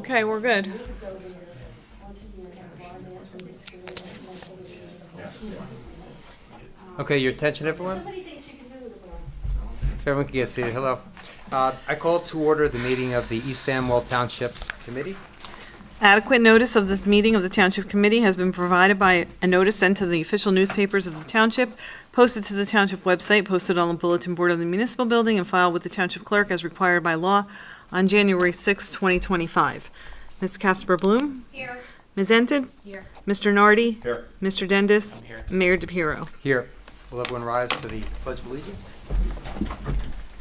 Okay, we're good. Okay, your attention, everyone. If everyone can get seated, hello. I call to order the meeting of the East Amwell Township Committee. Adequate notice of this meeting of the Township Committee has been provided by a notice sent to the official newspapers of the Township, posted to the Township website, posted on the bulletin board of the municipal building, and filed with the Township Clerk as required by law on January 6, 2025. Ms. Casper Bloom? Here. Ms. Ented? Here. Mr. Nardi? Here. Mr. Dendis? I'm here. Mayor DePiero. Here. Will everyone rise for the Pledge of Allegiance?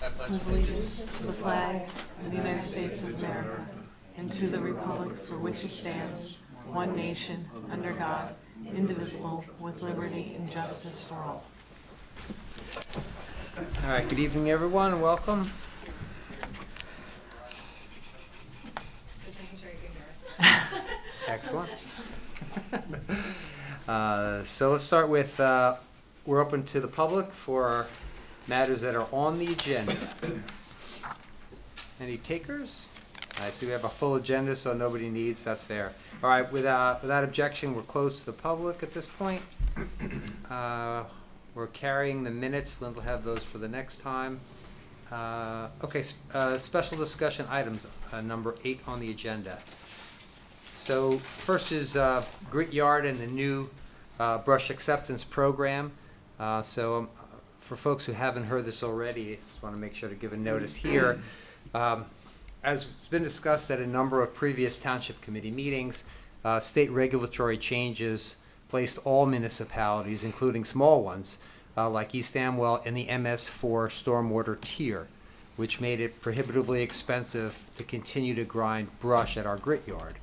I pledge Allegiance to the flag of the United States of America and to the republic for which it stands, one nation, under God, indivisible, with liberty and justice for all. All right, good evening, everyone, and welcome. Just making sure you can hear us. Excellent. So let's start with, we're open to the public for our matters that are on the agenda. Any takers? I see we have a full agenda, so nobody needs, that's fair. All right, without objection, we're closed to the public at this point. We're carrying the minutes, Lynn will have those for the next time. Okay, special discussion items, number 8 on the agenda. So first is Grit Yard and the new brush acceptance program. So for folks who haven't heard this already, I just want to make sure to give a notice here. As it's been discussed at a number of previous Township Committee meetings, state regulatory changes placed all municipalities, including small ones, like East Amwell, in the MS4 stormwater tier, which made it prohibitively expensive to continue to grind brush at our grit yard.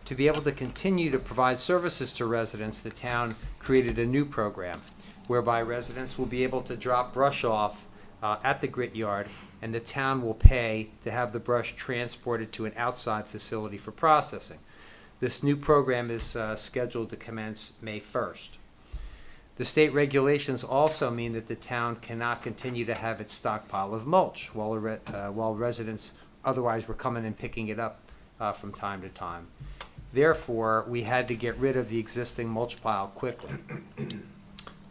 To be able to continue to provide services to residents, the town created a new program whereby residents will be able to drop brush off at the grit yard, and the town will pay to have the brush transported to an outside facility for processing. This new program is scheduled to commence May 1st. The state regulations also mean that the town cannot continue to have its stockpile of mulch while residents otherwise were coming and picking it up from time to time. Therefore, we had to get rid of the existing mulch pile quickly.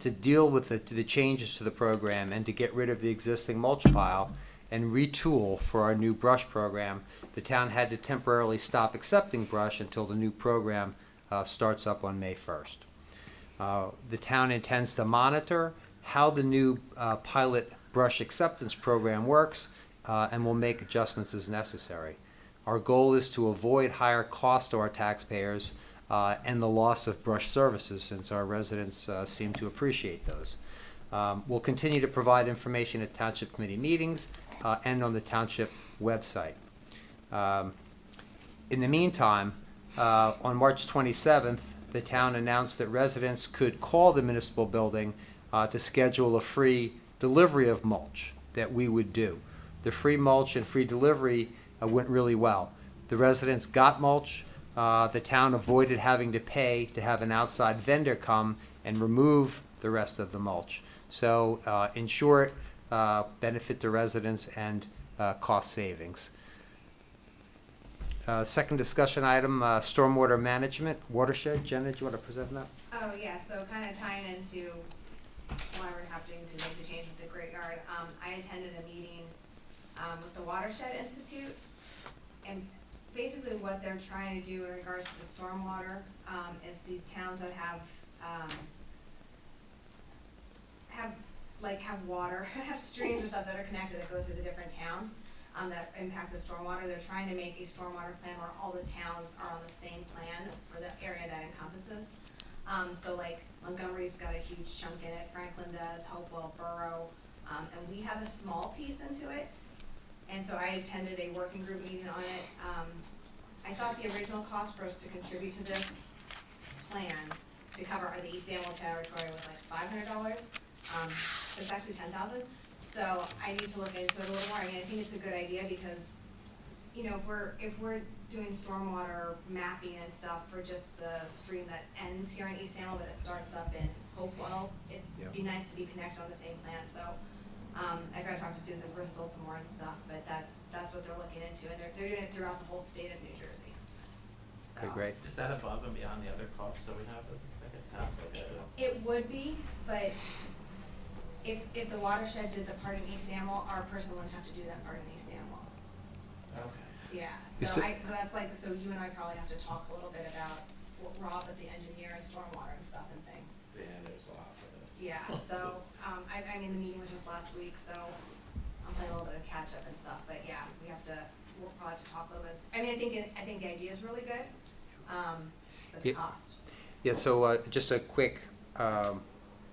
To deal with the changes to the program and to get rid of the existing mulch pile and retool for our new brush program, the town had to temporarily stop accepting brush until the new program starts up on May 1st. The town intends to monitor how the new pilot brush acceptance program works and will make adjustments as necessary. Our goal is to avoid higher costs to our taxpayers and the loss of brush services, since our residents seem to appreciate those. We'll continue to provide information at Township Committee meetings and on the Township website. In the meantime, on March 27th, the town announced that residents could call the municipal building to schedule a free delivery of mulch that we would do. The free mulch and free delivery went really well. The residents got mulch. The town avoided having to pay to have an outside vendor come and remove the rest of the mulch. So, in short, benefit to residents and cost savings. Second discussion item, stormwater management, watershed. Jenna, do you want to present that? Oh, yeah, so kind of tying into why we're having to make the change with the Great Yard, I attended a meeting with the Watershed Institute, and basically what they're trying to do in regards to the stormwater is these towns that have water, have streams or stuff that are connected that go through the different towns that impact the stormwater. They're trying to make a stormwater plan where all the towns are on the same plan for the area that encompasses. So like Montgomery's got a huge chunk in it, Franklin does, Hopewell, Borough, and we have a small piece into it. And so I attended a working group meeting on it. I thought the original cost for us to contribute to this plan to cover the East Amwell territory was like $500. It's actually $10,000. So I need to look into it a little more. I mean, I think it's a good idea because, you know, if we're doing stormwater mapping and stuff for just the stream that ends here in East Amwell, but it starts up in Hopewell, it'd be nice to be connected on the same plan. So I tried to talk to Susan Bristol some more and stuff, but that's what they're looking into, and they're doing it throughout the whole state of New Jersey. So, Okay, great. Is that above and beyond the other costs that we have with this thing? It sounds like it is. It would be, but if the watershed did the part in East Amwell, our person wouldn't have to do that part in East Amwell. Okay. Yeah, Is so it- that's like, so you and I probably have to talk a little bit about Rob at the engineer and stormwater and stuff and things. Yeah, there's a lot for this. Yeah, so, I mean, the meeting was just last week, so I'm playing a little bit of catch up and stuff, but yeah, we'll probably have to talk a little bit. I mean, I think the idea is really good, but the Yeah. cost. Yeah, so just a quick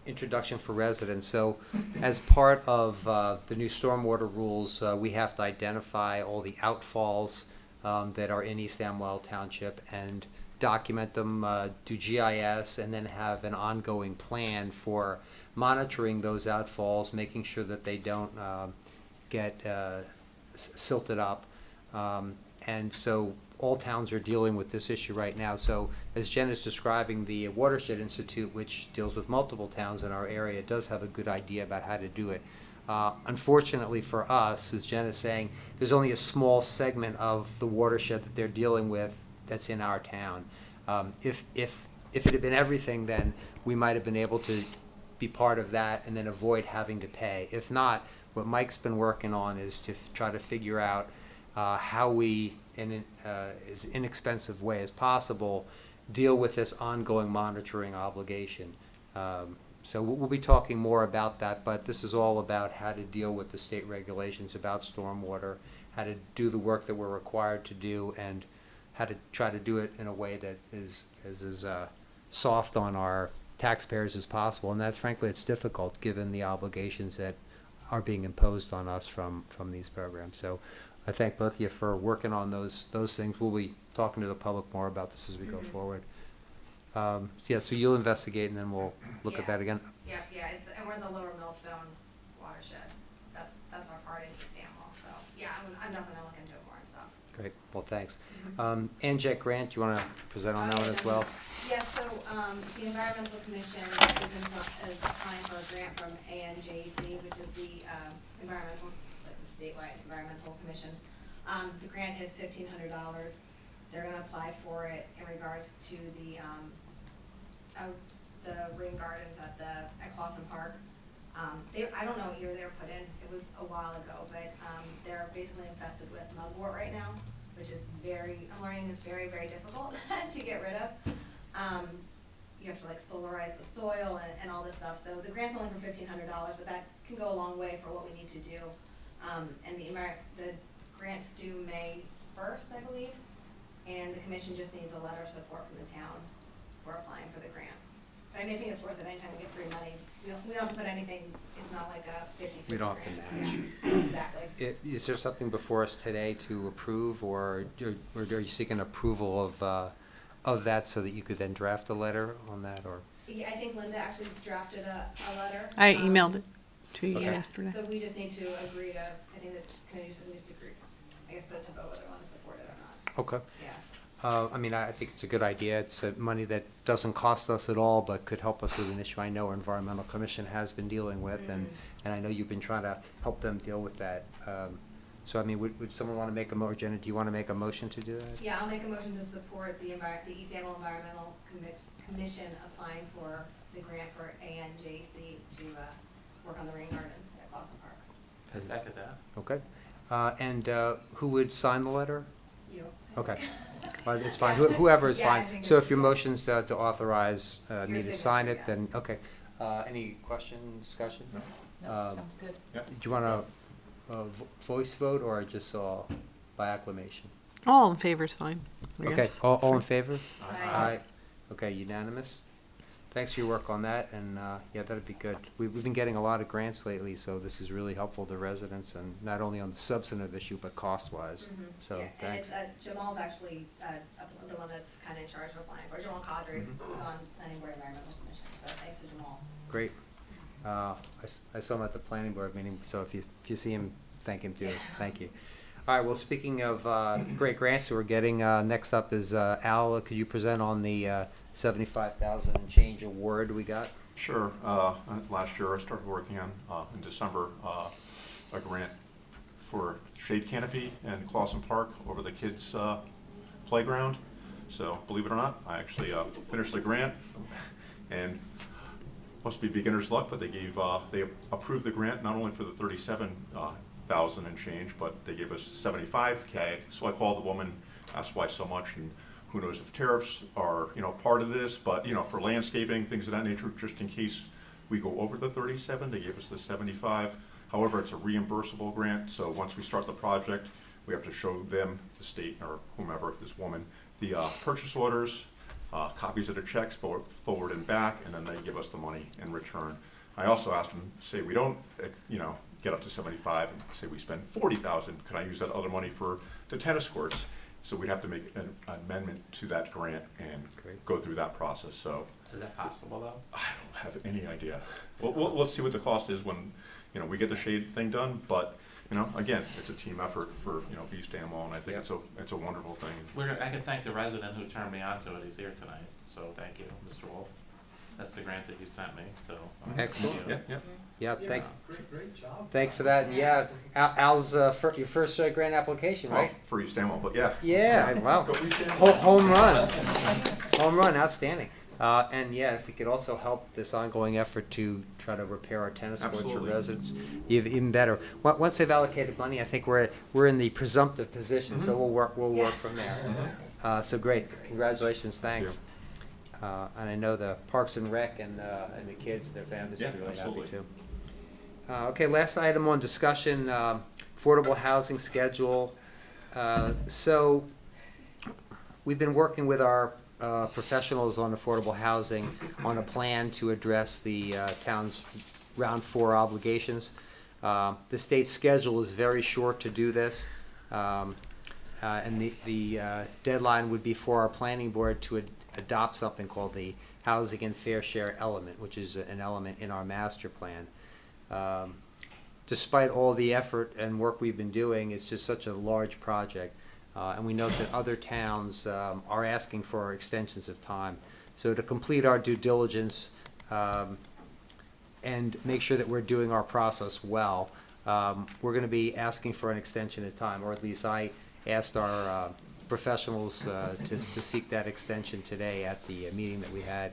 introduction for residents. So as part of the new stormwater rules, we have to identify all the outfalls that are in East Amwell Township and document them, do GIS, and then have an ongoing plan for monitoring those outfalls, making sure that they don't get silted up. And so all towns are dealing with this issue right now. So as Jen is describing, the Watershed Institute, which deals with multiple towns in our area, does have a good idea about how to do it. Unfortunately for us, as Jen is saying, there's only a small segment of the watershed that they're dealing with that's in our town. If it had been everything, then we might have been able to be part of that and then avoid having to pay. If not, what Mike's been working on is to try to figure out how we, in as inexpensive way as possible, deal with this ongoing monitoring obligation. So we'll be talking more about that, but this is all about how to deal with the state regulations about stormwater, how to do the work that we're required to do, and how to try to do it in a way that is as soft on our taxpayers as possible. And that, frankly, it's difficult given the obligations that are being imposed on us from these programs. So I thank both of you for working on those things. We'll be talking to the public more about this as we go forward. So yeah, so you'll investigate and then we'll look at Yeah. that again. Yeah, and we're in the Lower Millstone watershed. That's our part in East Amwell, so, yeah, I'm definitely gonna look into it more and stuff. Great, well, thanks. Anjet Grant, do you want to present on that one as well? Yeah, so, the Environmental Commission is applying for a grant from ANJC, which is the, environmental, like the statewide environmental commission. The grant is $1,500. They're gonna apply for it in regards to the rain gardens at Clausen Park. I don't know what year they were put in, it was a while ago, but, they're basically infested with mugwort right now, which is I'm learning is very, very difficult to get rid of. You have to like solarize the soil and all this stuff, so the grant's only for $1,500, but that can go a long way for what we need to do. And the grant's due May 1st, I believe, and the commission just needs a letter of support from the town for applying for the grant. But I mean, I think it's worth it anytime we get free money. We don't have to put anything, it's not like a 50/50 We don't have to grant. Yeah, exactly. Is there something before us today to approve, or are you seeking approval of that so that you could then draft a letter on that, or? Yeah, I think Linda actually drafted a letter. I emailed it to you Okay. yesterday. So we just need to agree to, I think that committee just needs to agree, I guess, put it to vote whether they want to support it or not. Okay. Yeah. I mean, I think it's a good idea. It's money that doesn't cost us at all, but could help us with an issue I know our Environmental Commission has been dealing with, and I know you've been trying to help them deal with that. So, I mean, would someone want to make a motion? Jenna, do you want to make a motion to do that? Yeah, I'll make a motion to support the East Amwell Environmental Commission applying for the grant for ANJC to work on the rain gardens at Clausen Park. I second that. Okay. And who would sign the letter? You. Okay. It's fine. Yeah. Whoever is Yeah, I fine. think So it's- if your motion's to authorize me to sign it, signature, then, yes. okay. Any question, discussion? No, sounds good. Do you want a voice vote or just by acclamation? All in favor is fine, I Okay, guess. all in favor? Aye. Okay, unanimous. Thanks for your work on that, and yeah, that'd be good. We've been getting a lot of grants lately, so this is really helpful to residents, and not only on the substantive issue, but cost-wise. So, Yeah, thanks. and Jamal's actually the one that's kind of in charge of applying for it. Jamal Kadri, who's on Planning Board Environmental Commission, so thanks to Jamal. Great. I saw him at the planning board meeting, so if you see him, thank him too. Thank you. All right, well, speaking of great grants that we're getting, next up is Al. Could you present on the 75,000 and change award we got? Sure. Last year I started working on, in December, a grant for shade canopy in Clausen Park over the kids' playground. So believe it or not, I actually finished the grant, and must be beginner's luck, but they approved the grant not only for the 37,000 and change, but they gave us 75K. So I called the woman, asked why so much, and who knows if tariffs are part of this, but for landscaping, things of that nature, just in case we go over the 37, they gave us the 75. However, it's a reimbursable grant, so once we start the project, we have to show them, the state or whomever, this woman, the purchase orders, copies of the checks, both forward and back, and then they give us the money in return. I also asked them, say we don't, get up to 75, and say we spend 40,000, can I use that other money for the tennis courts? So we'd have to make an amendment to that grant and go through that process. So Is that possible though? I don't have any idea. Well, let's see what the cost is when we get the shade thing done. But again, it's a team effort for East Amwell, and I think it's a wonderful thing. I can thank the resident who turned me on to it. He's here tonight, so thank you, Mr. Wolf. That's the grant that you sent me, so. Excellent. thank you. Yeah, Great job. thanks for that. And yeah, Al's your first grant application, Well, right? for East Amwell, but yeah. Yeah, wow. Go East Amwell. Home run. Home run, outstanding. And yeah, if we could also help this ongoing effort to try to repair our tennis courts for Absolutely. residents, even better. Once they've allocated money, I think we're in the presumptive position, so we'll work from there. So great, congratulations, thanks. And I know the Parks and Rec and the kids, their families will be really happy too. Okay, last item on discussion, affordable housing schedule. So we've been working with our professionals on affordable housing on a plan to address the town's round 4 obligations. The state schedule is very short to do this, and the deadline would be for our planning board to adopt something called the housing and fair share element, which is an element in our master plan. Despite all the effort and work we've been doing, it's just such a large project. And we note that other towns are asking for extensions of time. So to complete our due diligence and make sure that we're doing our process well, we're going to be asking for an extension of time, or at least I asked our professionals to seek that extension today at the meeting that we had.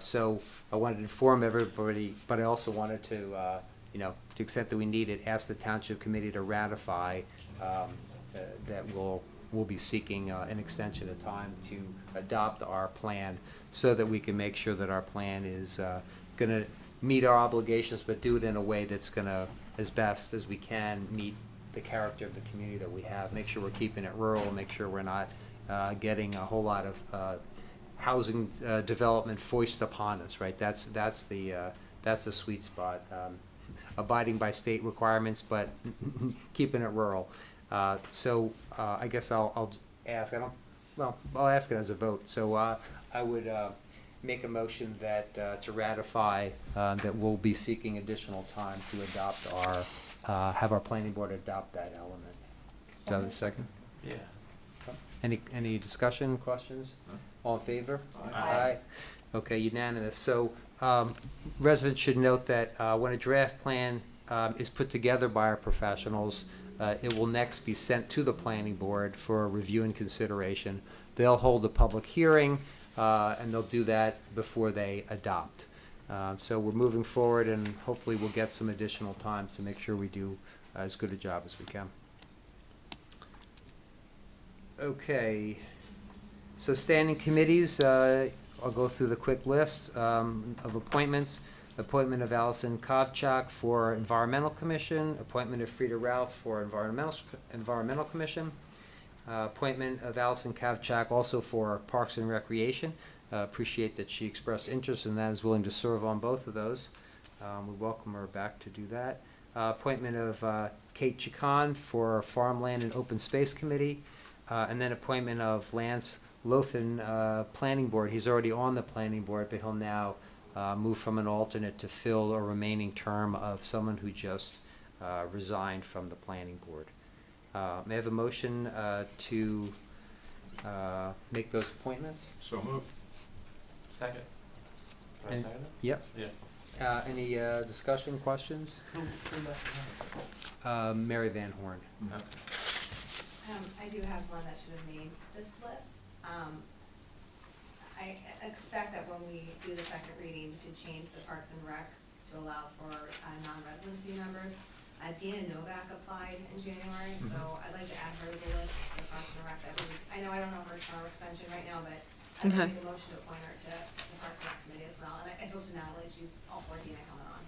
So I wanted to inform everybody, but I also wanted to, to the extent that we need it, ask the Township Committee to ratify that we'll be seeking an extension of time to adopt our plan so that we can make sure that our plan is going to meet our obligations, but do it in a way that's going to, as best as we can, meet the character of the community that we have. Make sure we're keeping it rural, make sure we're not getting a whole lot of housing development foisted upon us, right? That's the sweet spot. Abiding by state requirements, but keeping it rural. So I guess I'll ask. I'll ask it as a vote. So I would make a motion that to ratify that we'll be seeking additional time to adopt our have our planning board adopt that element. Is that a second? Yeah. Any discussion, questions? No. All in favor? Aye. Okay, unanimous. So residents should note that when a draft plan is put together by our professionals, it will next be sent to the planning board for review and consideration. They'll hold a public hearing, and they'll do that before they adopt. So we're moving forward, and hopefully we'll get some additional time to make sure we do as good a job as we can. Okay, so standing committees, I'll go through the quick list of appointments. Appointment of Allison Kovchak for Environmental Commission, appointment of Frida Ralph for Environmental Commission, appointment of Allison Kovchak also for Parks and Recreation. Appreciate that she expressed interest in that, is willing to serve on both of those. We welcome her back to do that. Appointment of Kate Chacon for Farmland and Open Space Committee, and then appointment of Lance Lothan, Planning Board. He's already on the Planning Board, but he'll now move from an alternate to fill a remaining term of someone who just resigned from the Planning Board. May I have a motion to make those appointments? So moved. Second. Do I And- second it? Yep. Yeah. Any discussion, questions? Mary Van Horn. I do have one that should have made this list. I expect that when we do the second reading to change the Parks and Rec to allow for non-residency members. Dina Novak applied in January, so I'd like to add her to the list to Parks and Rec. I know I don't know her summer extension right now, but I'd like to make a motion to appoint her to the Parks and Rec committee as well. And I spoke to Natalie, she's all for Dina coming on.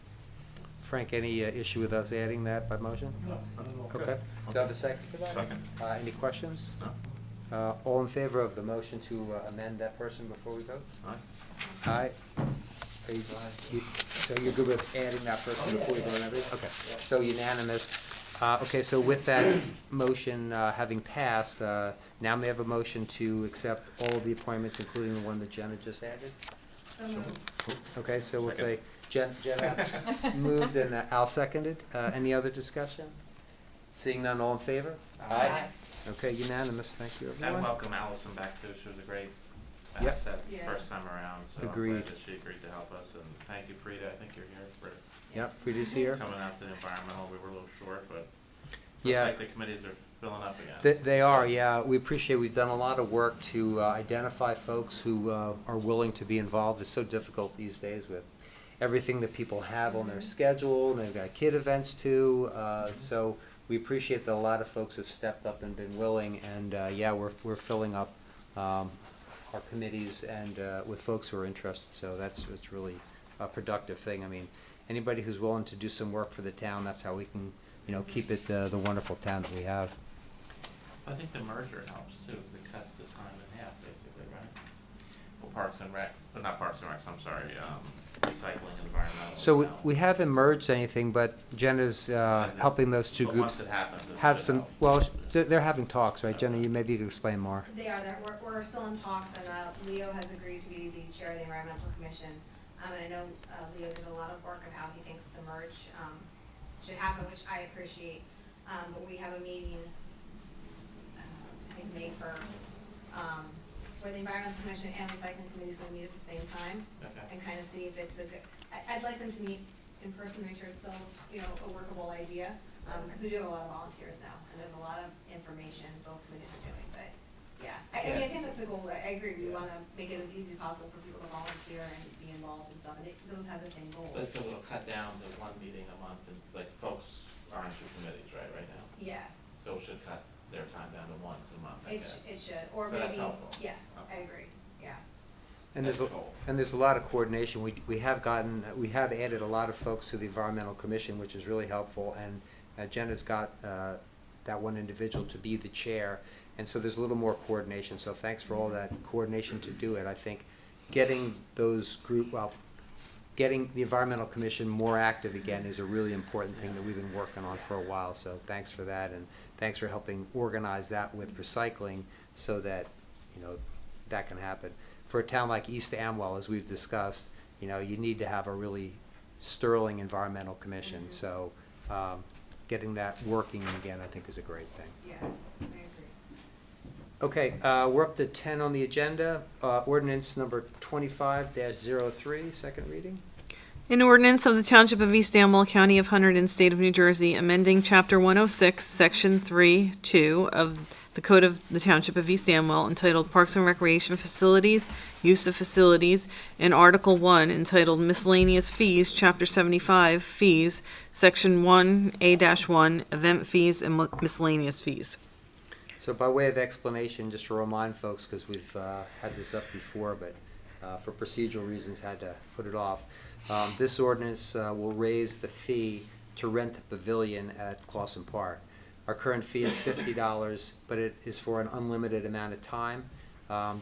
Frank, any issue with us adding that by motion? No. Okay. Do I have a second for that? Second. Any questions? No? All in favor of the motion to amend that person before we vote? Aye. Aye. So you're good with adding that person before we vote on everything? Okay, so unanimous. Okay, so with that motion having passed, now may I have a motion to accept all of the appointments, including the one that Jenna just added? So moved. Okay, so we'll Second. say Jenna moved and Al seconded. Any other discussion? Seeing none, all in favor? Aye. Okay, unanimous, thank you, And everyone. welcome Allison back too. She was a great Yep. asset Yeah. first time around, so I'm Agreed. glad that she agreed to help us. And thank you, Frida. I think you're here for Yep, Frida's here. coming out to the environmental. We were a little short, but Yeah. looks like the committees are filling up again. They are, yeah. We appreciate, we've done a lot of work to identify folks who are willing to be involved. It's so difficult these days with everything that people have on their schedule, and they've got kid events too. So we appreciate that a lot of folks have stepped up and been willing, and yeah, we're filling up our committees and with folks who are interested. So it's really a productive thing. I mean, anybody who's willing to do some work for the town, that's how we can, keep it the wonderful town that we have. I think the merger helps too, 'cause it cuts the time in half basically, right? Well, Parks and Rec, but not Parks and Recs, I'm sorry, recycling and environmental. So now. we haven't merged anything, but Jenna's helping those two But groups once it happens, it have should some, help. well, they're having talks, right? Jenna, maybe you could explain more. They are, we're still in talks, and Leo has agreed to be the chair of the environmental commission. And I know Leo did a lot of work of how he thinks the merge should happen, which I appreciate. But we have a meeting, I think May 1st, where the environmental commission and recycling committee is gonna meet at the same time. Okay. And kind of see if it's a good, I'd like them to meet in person, make sure it's still, a workable idea. Because we do have a lot of volunteers now, and there's a lot of information both committees are doing, but, yeah. I mean, I think that's the goal, I agree, we wanna make it as easy as possible for people to volunteer and be involved and stuff, and those have the same goals. But so it'll cut down to one meeting a month, and like folks are on two committees, right now? Yeah, So it should cut their time down to once a month, I guess. it should, or So that's maybe, helpful. yeah, I Okay. agree, yeah. And That's there's the goal. a lot of coordination. We have added a lot of folks to the environmental commission, which is really helpful. And Jenna's got that one individual to be the chair, and so there's a little more coordination. So thanks for all that coordination to do it. I think getting getting the environmental commission more active again is a really important thing that we've been working on for a while. So thanks for that, and thanks for helping organize that with recycling so that that can happen. For a town like East Amwell, as we've discussed, you need to have a really sterling environmental commission. So getting that working again, I think, is a great thing. Yeah, I agree. Okay, we're up to 10 on the agenda. Ordinance number 25-03, second reading. An ordinance of the Township of East Amwell, County of Hunterdon, State of New Jersey, amending Chapter 106, Section 3-2 of the Code of the Township of East Amwell, entitled Parks and Recreation Facilities, Use of Facilities, and Article 1, entitled Miscellaneous Fees, Chapter 75, Fees, Section 1A-1, Event Fees and Miscellaneous Fees. So by way of explanation, just to remind folks, because we've had this up before, but for procedural reasons had to put it off. This ordinance will raise the fee to rent the pavilion at Clausen Park. Our current fee is $50, but it is for an unlimited amount of time.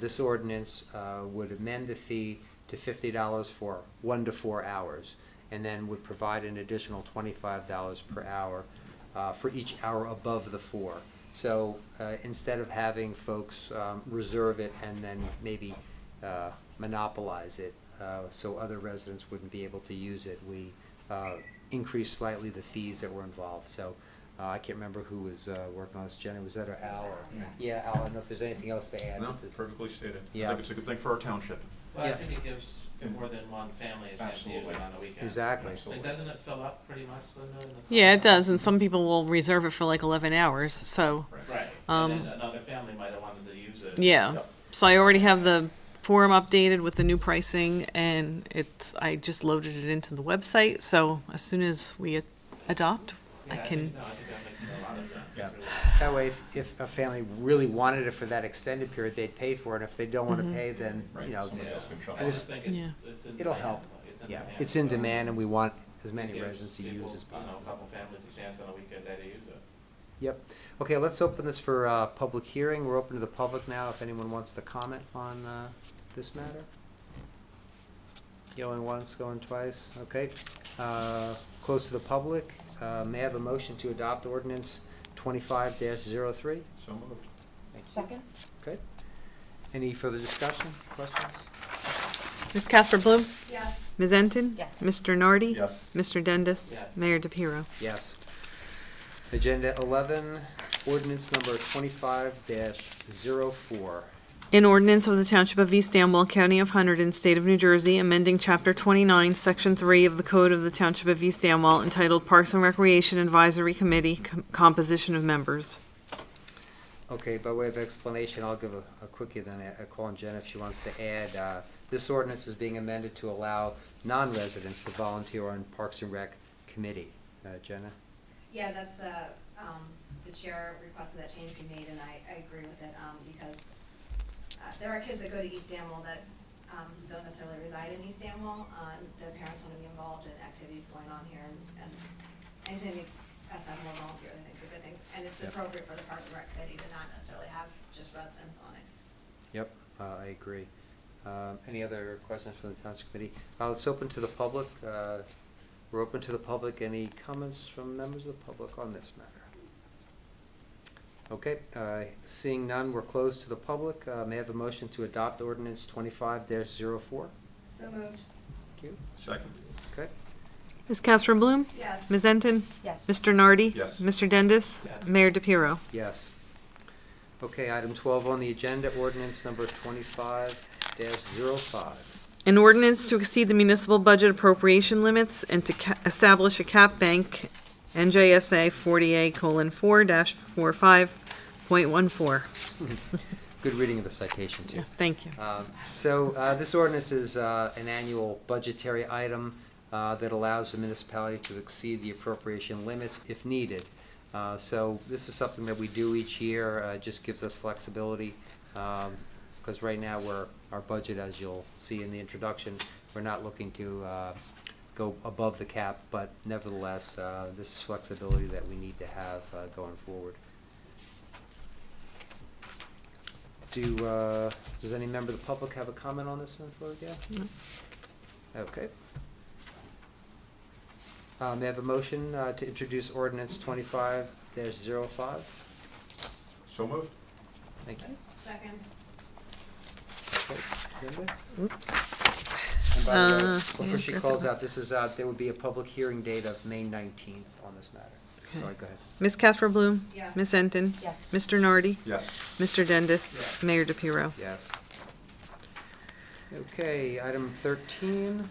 This ordinance would amend the fee to $50 for 1 to 4 hours, and then would provide an additional $25 per hour for each hour above the 4. So instead of having folks reserve it and then maybe monopolize it so other residents wouldn't be able to use it, we increased slightly the fees that were involved. So I can't remember who was working on this. Jenna, was that or Al? Or? Yeah, Al, I don't know if there's anything else to add. No, with this. perfectly stated. Yeah. I think it's a good thing for our township. Well, I Yeah. think it gives more than one family a chance to use it Absolutely. on the weekend. Exactly. Like, doesn't it fill up pretty much, Linda, in the summer? Yeah, it does, and some people will reserve it for like 11 hours, so, Right, Um, and then another family might have wanted to use it. yeah. Yep. So I already have the forum updated with the new pricing, and I just loaded it into the website, so as soon as we adopt, Yeah, I think- can, No, I think that makes a lot of sense. Yeah. It really- That way, if a family really wanted it for that extended period, they'd pay for it. If they don't want to pay, then, Right, you know, somebody else can shop. I just think Yeah. it's in It'll demand. help. It's in yeah, demand. it's in So demand, and we want as it many gives residents to use people, as you know, possible. a couple families a chance on a weekend day to use it. Yep. Okay, let's open this for public hearing. We're open to the public now, if anyone wants to comment on this matter. Going once, going twice, okay. Close to the public. May I have a motion to adopt ordinance 25-03? So moved. Second? Okay. Any further discussion, questions? Ms. Casper Bloom? Yes. Ms. Enton? Yes. Mr. Nardi? Yes. Mr. Dendis? Yes. Mayor DePiero? Yes. Agenda 11, ordinance number 25-04. An ordinance of the Township of East Amwell, County of Hunterdon, State of New Jersey, amending Chapter 29, Section 3 of the Code of the Township of East Amwell entitled Parks and Recreation Advisory Committee, Composition of Members. Okay, by way of explanation, I'll give a quickie, then a call on Jen if she wants to add. This ordinance is being amended to allow non-residents to volunteer on Parks and Rec Committee. Jenna? Yeah, that's, the chair requested that change be made, and I agree with it, because there are kids that go to East Amwell that don't necessarily reside in East Amwell. Their parents want to be involved in activities going on here, and anything makes us have more volunteers, I think, is a good thing. And it's Yep. appropriate for the Parks and Rec Committee to not necessarily have just residents on it. Yep, I agree. Any other questions from the Township Committee? Let's open to the public. We're open to the public. Any comments from members of the public on this matter? Okay, seeing none, we're closed to the public. May I have a motion to adopt ordinance 25-04? So moved. Thank you. Second. Okay. Ms. Casper Bloom? Yes. Ms. Enton? Yes. Mr. Nardi? Yes. Mr. Dendis? Yes. Mayor DePiero? Yes. Okay, item 12 on the agenda, ordinance number 25-05. An ordinance to exceed the municipal budget appropriation limits and to establish a cap bank, NJSA 40A:4-45.14. Good reading of the citation, too. Yeah, thank you. This ordinance is an annual budgetary item that allows the municipality to exceed the appropriation limits if needed. So this is something that we do each year, just gives us flexibility, because right now our budget, as you'll see in the introduction, we're not looking to go above the cap, but nevertheless, this is flexibility that we need to have going forward. Does any member of the public have a comment on this info yet? No. Okay. May I have a motion to introduce ordinance 25-05? So moved. Thank you. Second. Okay, Linda? Oops. And by the way, Uh, before yeah, she sure. calls out, this is, there would be a public hearing date of May 19th on this matter. Okay. Sorry, go ahead. Ms. Casper Bloom? Yes. Ms. Enton? Yes. Mr. Nardi? Yes. Mr. Dendis? Yes. Mayor DePiero? Yes. Okay, item 13,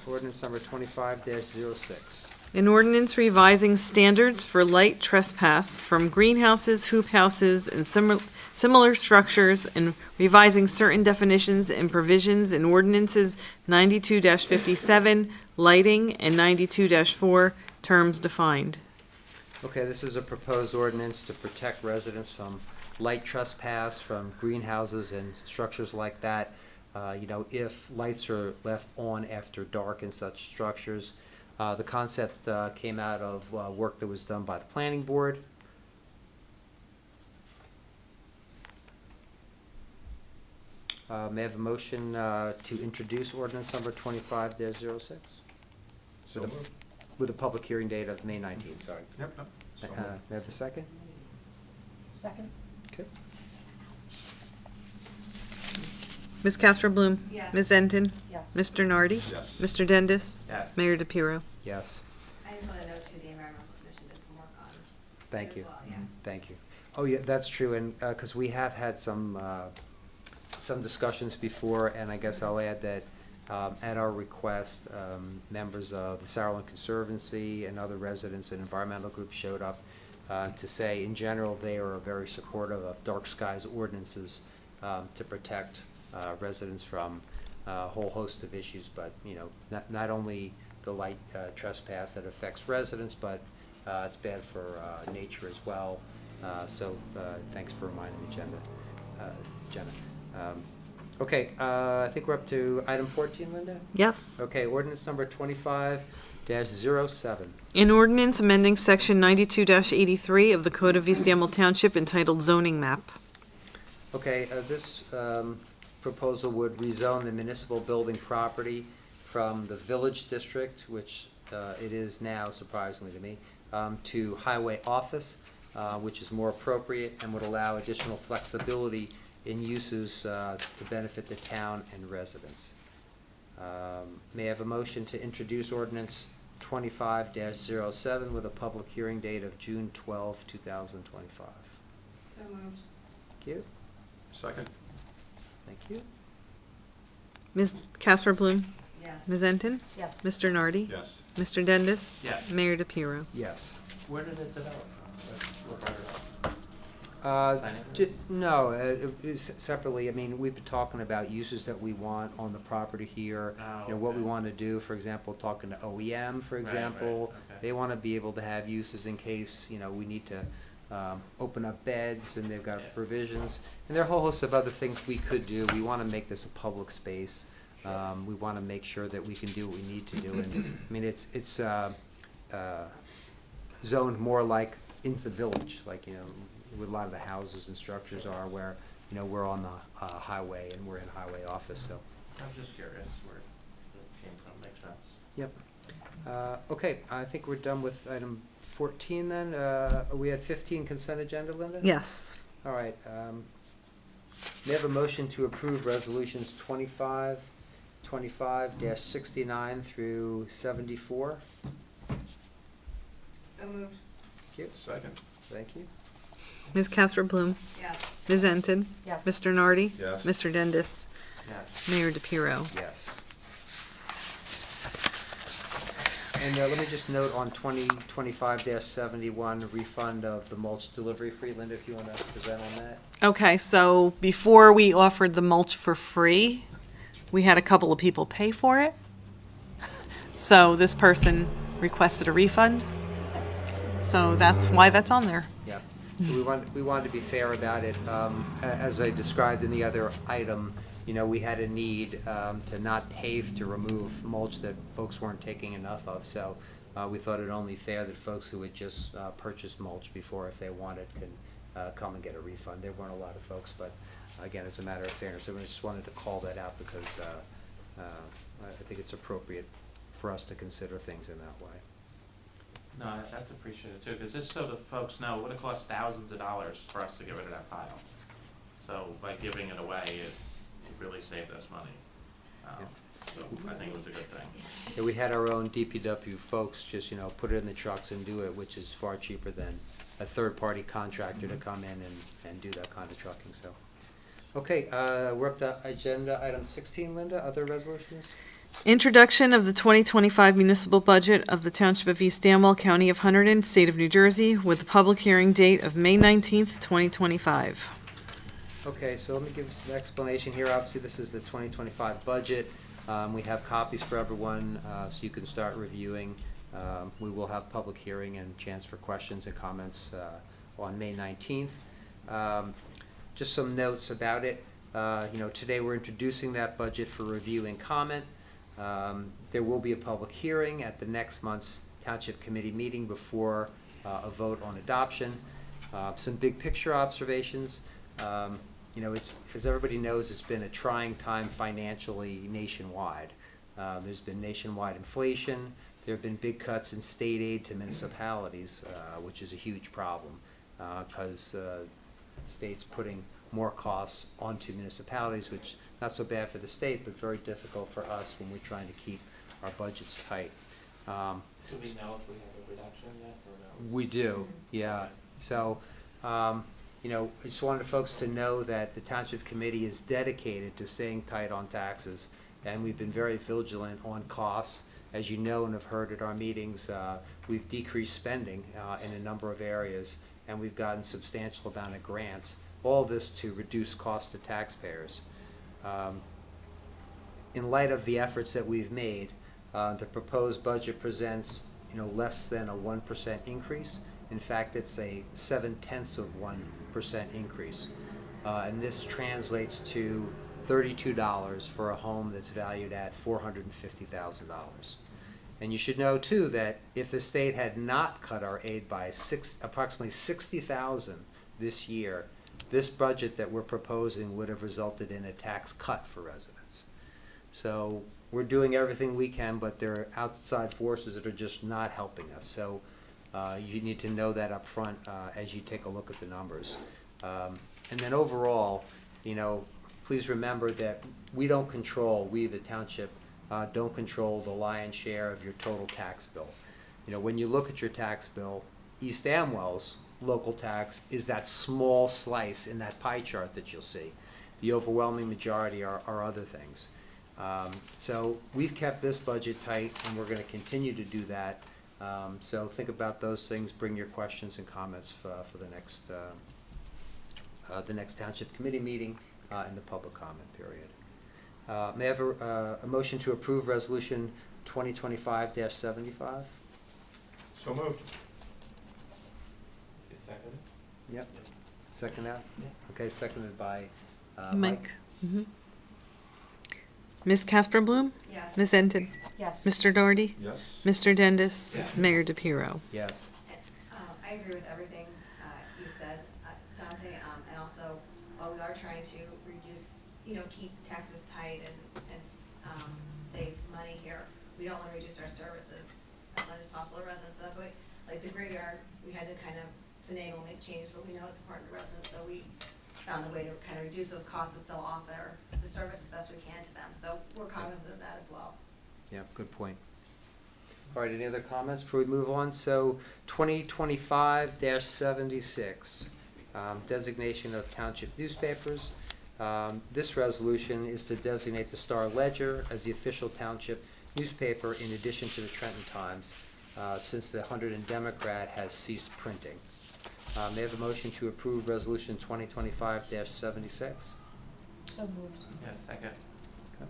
ordinance number 25-06. An ordinance revising standards for light trespass from greenhouses, hoop houses, and similar structures, and revising certain definitions and provisions in ordinances 92-57, lighting, and 92-4, terms defined. Okay, this is a proposed ordinance to protect residents from light trespass, from greenhouses and structures like that. If lights are left on after dark in such structures. The concept came out of work that was done by the planning board. May I have a motion to introduce ordinance number 25-06? So moved. With a public hearing date of May 19th, sorry. Yep, yep. So moved. May I have a second? Second? Okay. Ms. Casper Bloom? Yes. Ms. Enton? Yes. Mr. Nardi? Yes. Mr. Dendis? Yes. Mayor DePiero? Yes, I just want to note too, the environmental commission did some work on it thank as you. well, yeah. Thank you. Oh, yeah, that's true, and, because we have had some some discussions before, and I guess I'll add that at our request, members of the Sarowland Conservancy and other residents and environmental groups showed up to say, in general, they are very supportive of dark skies ordinances to protect residents from a whole host of issues, but, you know, not only the light trespass that affects residents, but it's bad for nature as well. So thanks for reminding me, Jenna. Okay, I think we're up to item 14, Linda? Yes. Okay, ordinance number 25-07. An ordinance amending section 92-83 of the Code of East Amwell Township entitled zoning map. Okay, this proposal would rezone the municipal building property from the village district, which it is now, surprisingly to me, to highway office, which is more appropriate and would allow additional flexibility in uses to benefit the town and residents. May I have a motion to introduce ordinance 25-07 with a public hearing date of June 12, 2025? So moved. Thank you. Second? Thank you. Ms. Casper Bloom? Yes. Ms. Enton? Yes. Mr. Nardi? Yes. Mr. Dendis? Yes. Mayor DePiero? Yes. Where did it develop? What part of it? Planning? No, separately, I mean, we've been talking about uses that we want on the property here. Oh, You know, what we okay. want to do, for example, talking to OEM, for Right, example. right, okay. They want to be able to have uses in case, you know, we need to open up beds, and they've got Yeah. provisions. And there are a whole host of other things we could do. We want to make this a public space. Sure. We want to make sure that we can do what we need to do. And, I mean, it's zoned more like into the village, like, you know, where a lot of the houses and structures are, where, you know, we're on the highway and we're in highway office, so. I'm just curious where it came from, makes sense. Yep. Okay, I think we're done with item 14 then. We had 15 consent agenda, Linda? Yes. All right. May I have a motion to approve resolutions 25-69 through 74? So moved. Thank you. Second? Thank you. Ms. Casper Bloom? Yes. Ms. Enton? Yes. Mr. Nardi? Yes. Mr. Dendis? Yes. Mayor DePiero? Yes. And let me just note on 2025-71, refund of the mulch delivery fee. Linda, if you want to present on that. Okay, so before we offered the mulch for free, we had a couple of people pay for it. So this person requested a refund. So that's why that's on there. Yeah. So we wanted to be fair about it. As I described in the other item, you know, we had a need to not pay to remove mulch that folks weren't taking enough of. So we thought it only fair that folks who had just purchased mulch before, if they wanted, can come and get a refund. There weren't a lot of folks, but again, it's a matter of fairness. So we just wanted to call that out because I think it's appropriate for us to consider things in that way. No, that's appreciated too, because just so the folks know, it would have cost thousands of dollars for us to get rid of that pile. So by giving it away, it really saved us money. So I think it was a good thing. Yeah, we had our own DPW folks just, you know, put it in the trucks and do it, which is far cheaper than a third-party contractor to come in and do that kind of trucking, so. Okay, we're up to agenda item 16, Linda, other resolutions? Introduction of the 2025 municipal budget of the Township of East Amwell, County of Hunterdon, State of New Jersey, with the public hearing date of May 19th, 2025. Okay, so let me give some explanation here. Obviously, this is the 2025 budget. We have copies for everyone, so you can start reviewing. We will have public hearing and chance for questions and comments on May 19th. Just some notes about it. You know, today we're introducing that budget for review and comment. There will be a public hearing at the next month's Township Committee meeting before a vote on adoption. Some big picture observations. You know, it's, as everybody knows, it's been a trying time financially nationwide. There's been nationwide inflation. There have been big cuts in state aid to municipalities, which is a huge problem because the state's putting more costs onto municipalities, which not so bad for the state, but very difficult for us when we're trying to keep our budgets tight. Do we know if we have a reduction yet or no? We do, yeah. So I just wanted folks to know that the Township Committee is dedicated to staying tight on taxes, and we've been very vigilant on costs. As you know and have heard at our meetings, we've decreased spending in a number of areas, and we've gotten substantial amount of grants, all this to reduce costs to taxpayers. In light of the efforts that we've made, the proposed budget presents, less than a 1% increase. In fact, it's a 0.7% increase. And this translates to $32 for a home that's valued at $450,000. And you should know too that if the state had not cut our aid by approximately $60,000 this year, this budget that we're proposing would have resulted in a tax cut for residents. So we're doing everything we can, but there are outside forces that are just not helping us. So you need to know that up front as you take a look at the numbers. And then overall, please remember that we, the township, don't control the lion's share of your total tax bill. When you look at your tax bill, East Amwell's local tax is that small slice in that pie chart that you'll see. The overwhelming majority are other things. So we've kept this budget tight, and we're going to continue to do that. So think about those things. Bring your questions and comments for the next Township Committee meeting and the public comment period. May I have a motion to approve Resolution 2025-75? So moved. Second? Yep. Second now? Yeah. Okay, seconded by Mike. Mhm. Ms. Casper Bloom? Yes. Ms. Enton? Yes. Mr. Doherty? Yes. Mr. Dendis? Mayor DePiero? Yes. I agree with everything you said, Dante, and also, while we are trying to reduce, keep taxes tight and save money here, we don't want to reduce our services as much as possible to residents. So that's why, like the graveyard, we had to kind of finagle, make changes, but we know it's important to residents, so we found a way to kind of reduce those costs but still offer the service as best we can to them. So we're cognizant of that as well. Yeah, good point. All right, any other comments before we move on? So 2025-76, designation of township newspapers. This resolution is to designate the Star Ledger as the official township newspaper in addition to the Trenton Times, since the Hunterdon Democrat has ceased printing. May I have a motion to approve Resolution 2025-76? So moved. Yeah, second. Okay.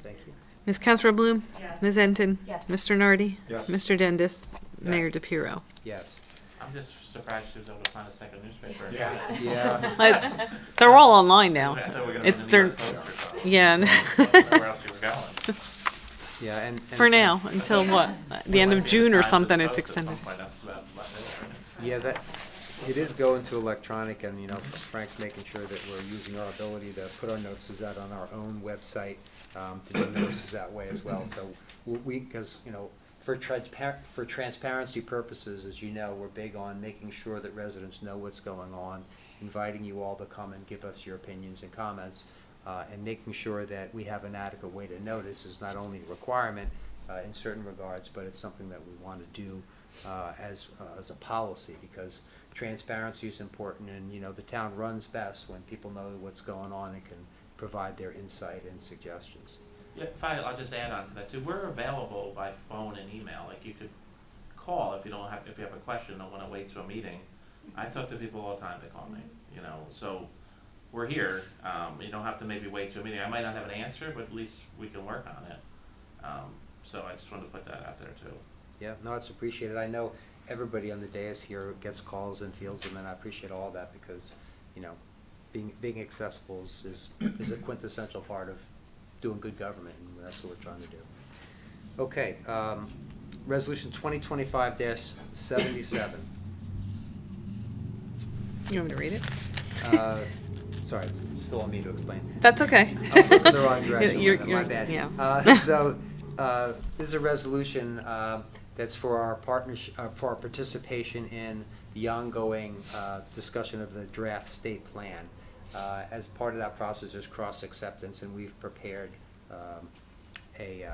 Thank you. Ms. Casper Bloom? Yes. Ms. Enton? Yes. Mr. Nardi? Yes. Mr. Dendis? Mayor DePiero? Yes. I'm just surprised she was able to find a second newspaper. Yeah. Yeah. They're all online now. I thought we were gonna It's put a New they're York Post or something. yeah. I don't know where else you were going. Yeah, and For now, until what? The end of June or something, it's extended. Yeah, that, it is going to electronic, and, Frank's making sure that we're using our ability to put our notices out on our own website, to do notices that way as well. So because, for transparency purposes, as you know, we're big on making sure that residents know what's going on, inviting you all to come and give us your opinions and comments, and making sure that we have an adequate way to notice is not only a requirement in certain regards, but it's something that we want to do as a policy, because transparency is important, and the town runs best when people know what's going on and can provide their insight and suggestions. Yeah, I'll just add on to that too. We're available by phone and email. Like, you could call if you have a question, don't want to wait to a meeting. I talk to people all the time that call me, so we're here. You don't have to maybe wait to a meeting. I might not have an answer, but at least we can work on it. So I just wanted to put that out there too. Yeah, no, it's appreciated. I know everybody on the dais here gets calls and fields them, and I appreciate all that, because, being accessible is a quintessential part of doing good government, and that's what we're trying to do. Okay, Resolution 2025-77. You want me to read it? Sorry, it's still on me to explain. That's okay. I was looking the wrong direction. You're- My bad. yeah. So this is a resolution that's for our partnership, for our participation in the ongoing discussion of the draft state plan. As part of that process, there's cross-acceptance, and we've prepared a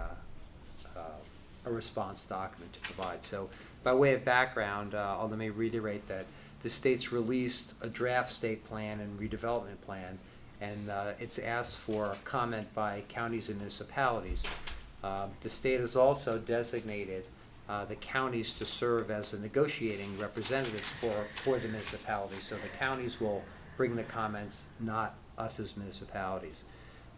response document to provide. So by way of background, let me reiterate that the state's released a draft state plan and redevelopment plan, and it's asked for comment by counties and municipalities. The state has also designated the counties to serve as the negotiating representatives for the municipalities. So the counties will bring the comments, not us as municipalities.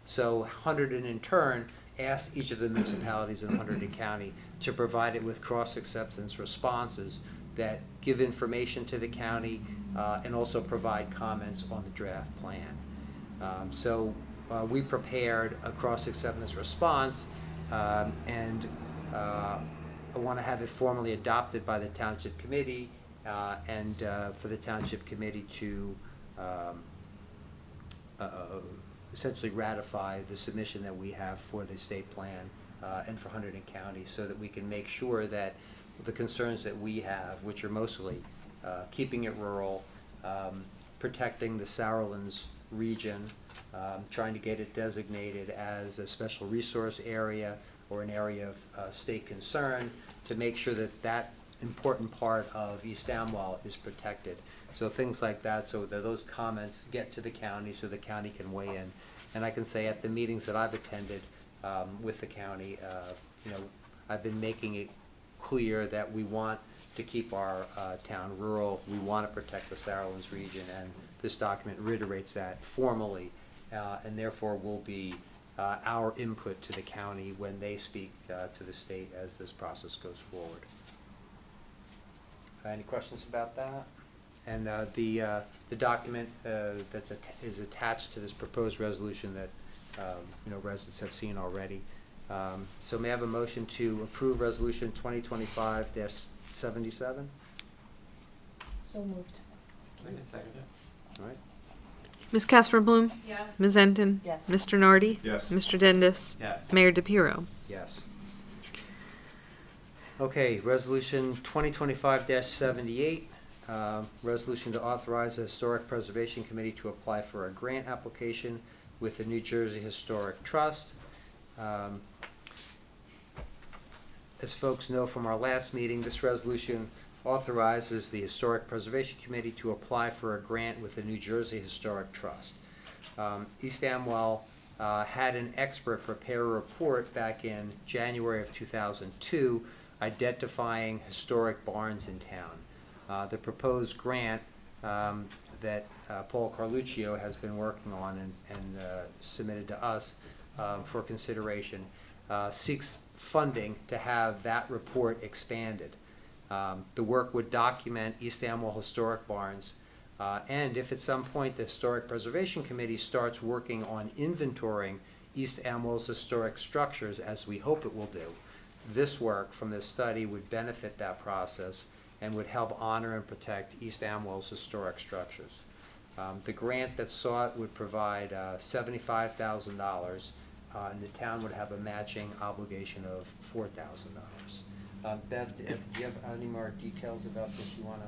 So Hunterdon in turn asked each of the municipalities in Hunterdon County to provide it with cross-acceptance responses that give information to the county and also provide comments on the draft plan. So we prepared a cross-acceptance response and I want to have it formally adopted by the Township Committee and for the Township Committee to essentially ratify the submission that we have for the state plan and for Hunterdon County, so that we can make sure that the concerns that we have, which are mostly keeping it rural, protecting the Sauerlands region, trying to get it designated as a special resource area or an area of state concern, to make sure that that important part of East Amwell is protected. So things like that, so that those comments get to the county so the county can weigh in. And I can say at the meetings that I've attended with the county, I've been making it clear that we want to keep our town rural. We want to protect the Sauerlands region, and this document reiterates that formally, and therefore will be our input to the county when they speak to the state as this process goes forward. Any questions about that? And the document is attached to this proposed resolution that residents have seen already. So may I have a motion to approve resolution 2025-77? So moved. I can second it. All right. Ms. Casper Bloom? Yes. Ms. Enton? Yes. Mr. Nardi? Yes. Mr. Dendis? Yes. Mayor DePiero? Yes. Okay, resolution 2025-78, resolution to authorize the Historic Preservation Committee to apply for a grant application with the New Jersey Historic Trust. As folks know from our last meeting, this resolution authorizes the Historic Preservation Committee to apply for a grant with the New Jersey Historic Trust. East Amwell had an expert prepare a report back in January of 2002 identifying historic barns in town. The proposed grant that Paul Carluccio has been working on and submitted to us for consideration seeks funding to have that report expanded. The work would document East Amwell historic barns, and if at some point the Historic Preservation Committee starts working on inventorying East Amwell's historic structures, as we hope it will do, this work from this study would benefit that process and would help honor and protect East Amwell's historic structures. The grant that's sought would provide $75,000, and the town would have a matching obligation of $4,000. Bev, do you have any more details about this you want to?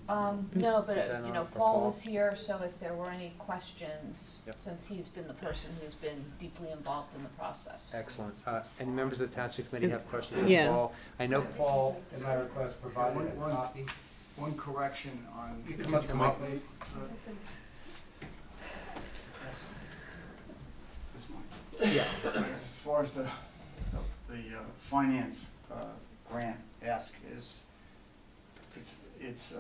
No, Is that but, on for Paul Paul? was here, so if there were any questions, Yep. since he's been the person who's been deeply involved in the process. Excellent. Any members of the Township Committee have questions of Yeah. Paul? I know Paul, in my request, provided a One- copy. One correction on. You come up to the mic, please. Yes. This mic. Yeah. As far as the finance grant ask is, it's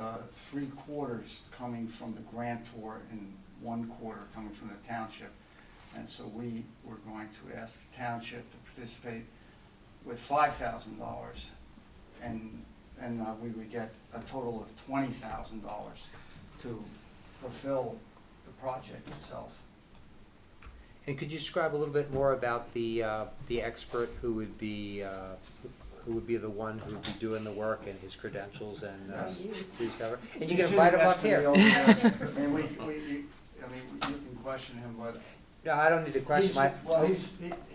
3/4 coming from the grantor and 1/4 coming from the township. And so we were going to ask the township to participate with $5,000, and we would get a total of $20,000 to fulfill the project itself. And could you describe a little bit more about the expert who would be the one who would be doing the work and his credentials and Yes. please cover? And you can invite him up here. I mean, you can question him, but No, I don't need to question my.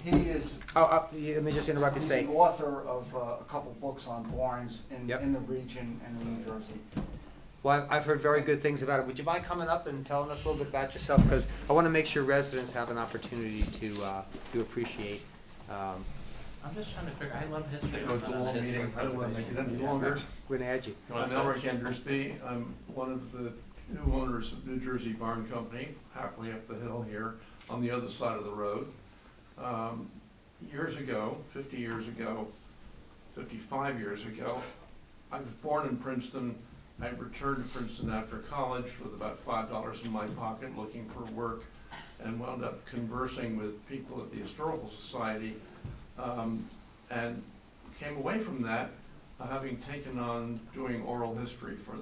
he is. Let me just interrupt you. He's Say. the author of a couple books on barns Yep. in the region and in New Jersey. Well, I've heard very good things about it. Would you mind coming up and telling us a little bit about yourself? Because I want to make sure residents have an opportunity to appreciate I'm just trying to figure, I love history. It's a long meeting, I don't want to make it any longer. We're gonna add you. You wanna I'm start? Elric Endersby. I'm one of the two owners of New Jersey Barn Company, halfway up the hill here, on the other side of the road. Years ago, 50 years ago, 55 years ago, I was born in Princeton. I returned to Princeton after college with about $5 in my pocket looking for work, and wound up conversing with people at the Historical Society, and came away from that having taken on doing oral history for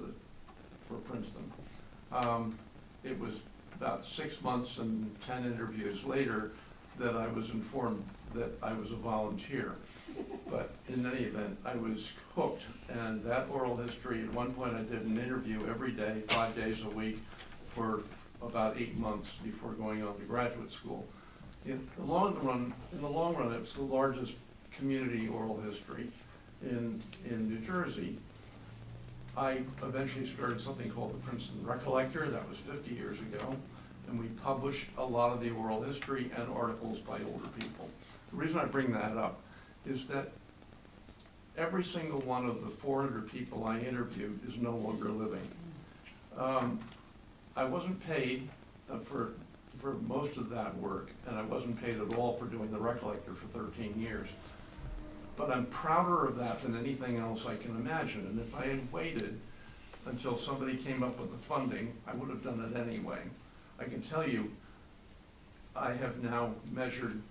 Princeton. It was about 6 months and 10 interviews later that I was informed that I was a volunteer. But in any event, I was hooked, and that oral history, at one point I did an interview every day, 5 days a week, for about 8 months before going on to graduate school. In the long run, it's the largest community oral history in New Jersey. I eventually started something called the Princeton Recollector, that was 50 years ago, and we published a lot of the oral history and articles by older people. The reason I bring that up is that every single one of the 400 people I interviewed is no longer living. I wasn't paid for most of that work, and I wasn't paid at all for doing the Recollector for 13 years. But I'm prouder of that than anything else I can imagine, and if I had waited until somebody came up with the funding, I would have done it anyway. I can tell you, I have now measured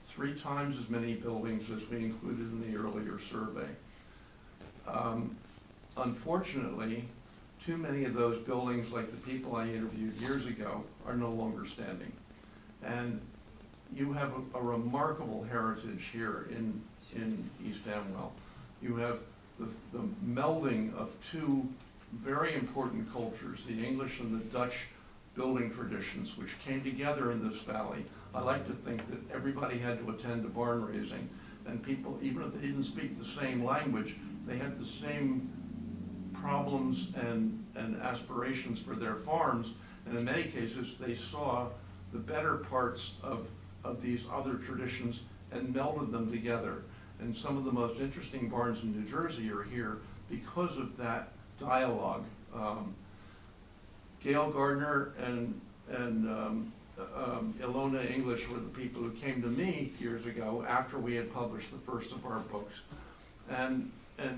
3 times as many buildings as we included in the earlier survey. Unfortunately, too many of those buildings, like the people I interviewed years ago, are no longer standing. And you have a remarkable heritage here in East Amwell. You have the melding of 2 very important cultures, the English and the Dutch building traditions, which came together in this valley. I like to think that everybody had to attend a barn raising, and people, even if they didn't speak the same language, they had the same problems and aspirations for their farms, and in many cases, they saw the better parts of these other traditions and melded them together. And some of the most interesting barns in New Jersey are here because of that dialogue. Gail Gardner and Ilona English were the people who came to me years ago after we had published the first of our books and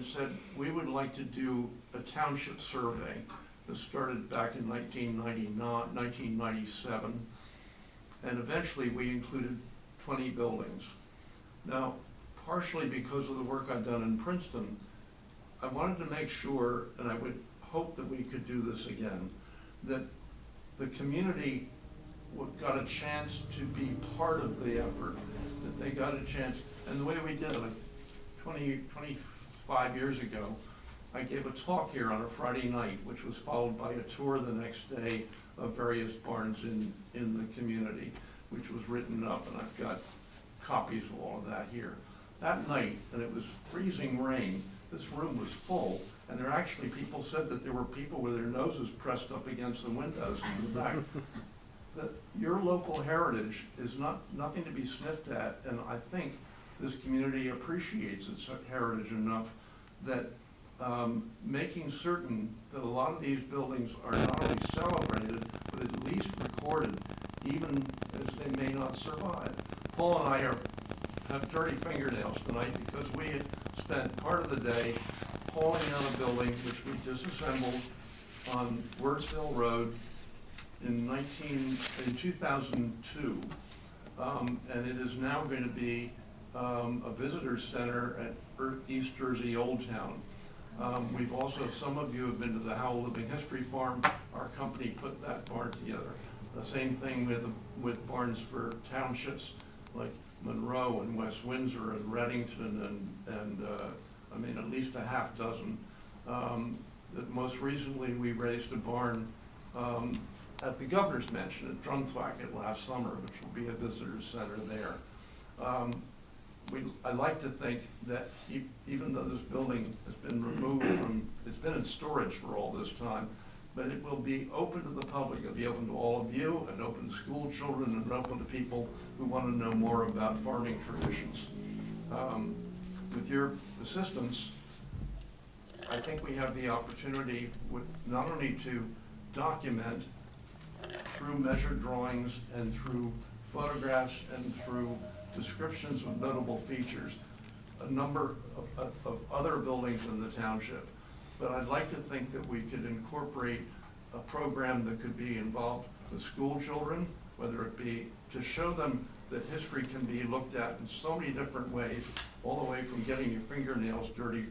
said, we would like to do a township survey. This started back in 1997, and eventually we included 20 buildings. Now, partially because of the work I've done in Princeton, I wanted to make sure, and I would hope that we could do this again, that the community got a chance to be part of the effort, that they got a chance, and the way we did it, like 25 years ago, I gave a talk here on a Friday night, which was followed by a tour the next day of various barns in the community, which was written up, and I've got copies of all of that here. That night, and it was freezing rain, this room was full, and there actually, people said that there were people with their noses pressed up against the windows in the back. That your local heritage is nothing to be sniffed at, and I think this community appreciates its heritage enough that making certain that a lot of these buildings are not only celebrated, but at least recorded, even as they may not survive. Paul and I have dirty fingernails tonight because we had spent part of the day hauling out a building which we disassembled on Wordsville Road in 2002, and it is now going to be a visitor center at East Jersey Old Town. We've also, some of you have been to the Howell Living History Farm. Our company put that barn together. The same thing with barns for townships like Monroe and West Windsor and Reddington and I mean, at least a half dozen. Most recently, we raised a barn at the Governor's Mansion at Drumthwacket last summer, which will be a visitor center there. I'd like to think that even though this building has been removed from, it's been in storage for all this time, but it will be open to the public. It'll be open to all of you, and open to school children, and open to people who want to know more about farming traditions. With your assistance, I think we have the opportunity with, not only to document through measured drawings and through photographs and through descriptions of notable features, a number of other buildings in the township. But I'd like to think that we could incorporate a program that could be involved with school children, whether it be to show them that history can be looked at in so many different ways, all the way from getting your fingernails dirty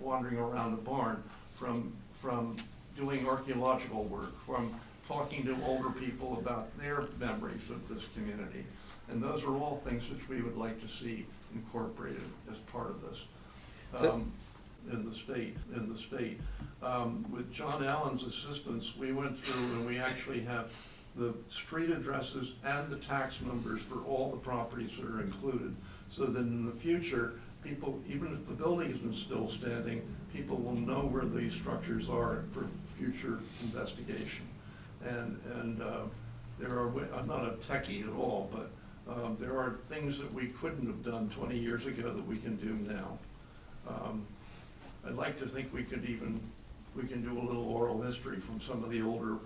wandering around a barn, from doing archaeological work, from talking to older people about their memories of this community. And those are all things which we would like to see incorporated as part of this. So- In the state. With John Allen's assistance, we went through and we actually have the street addresses and the tax numbers for all the properties that are included. So that in the future, people, even if the building isn't still standing, people will know where these structures are for future investigation. And there are, I'm not a techie at all, but there are things that we couldn't have done 20 years ago that we can do now. I'd like to think we can do a little oral history from some of the older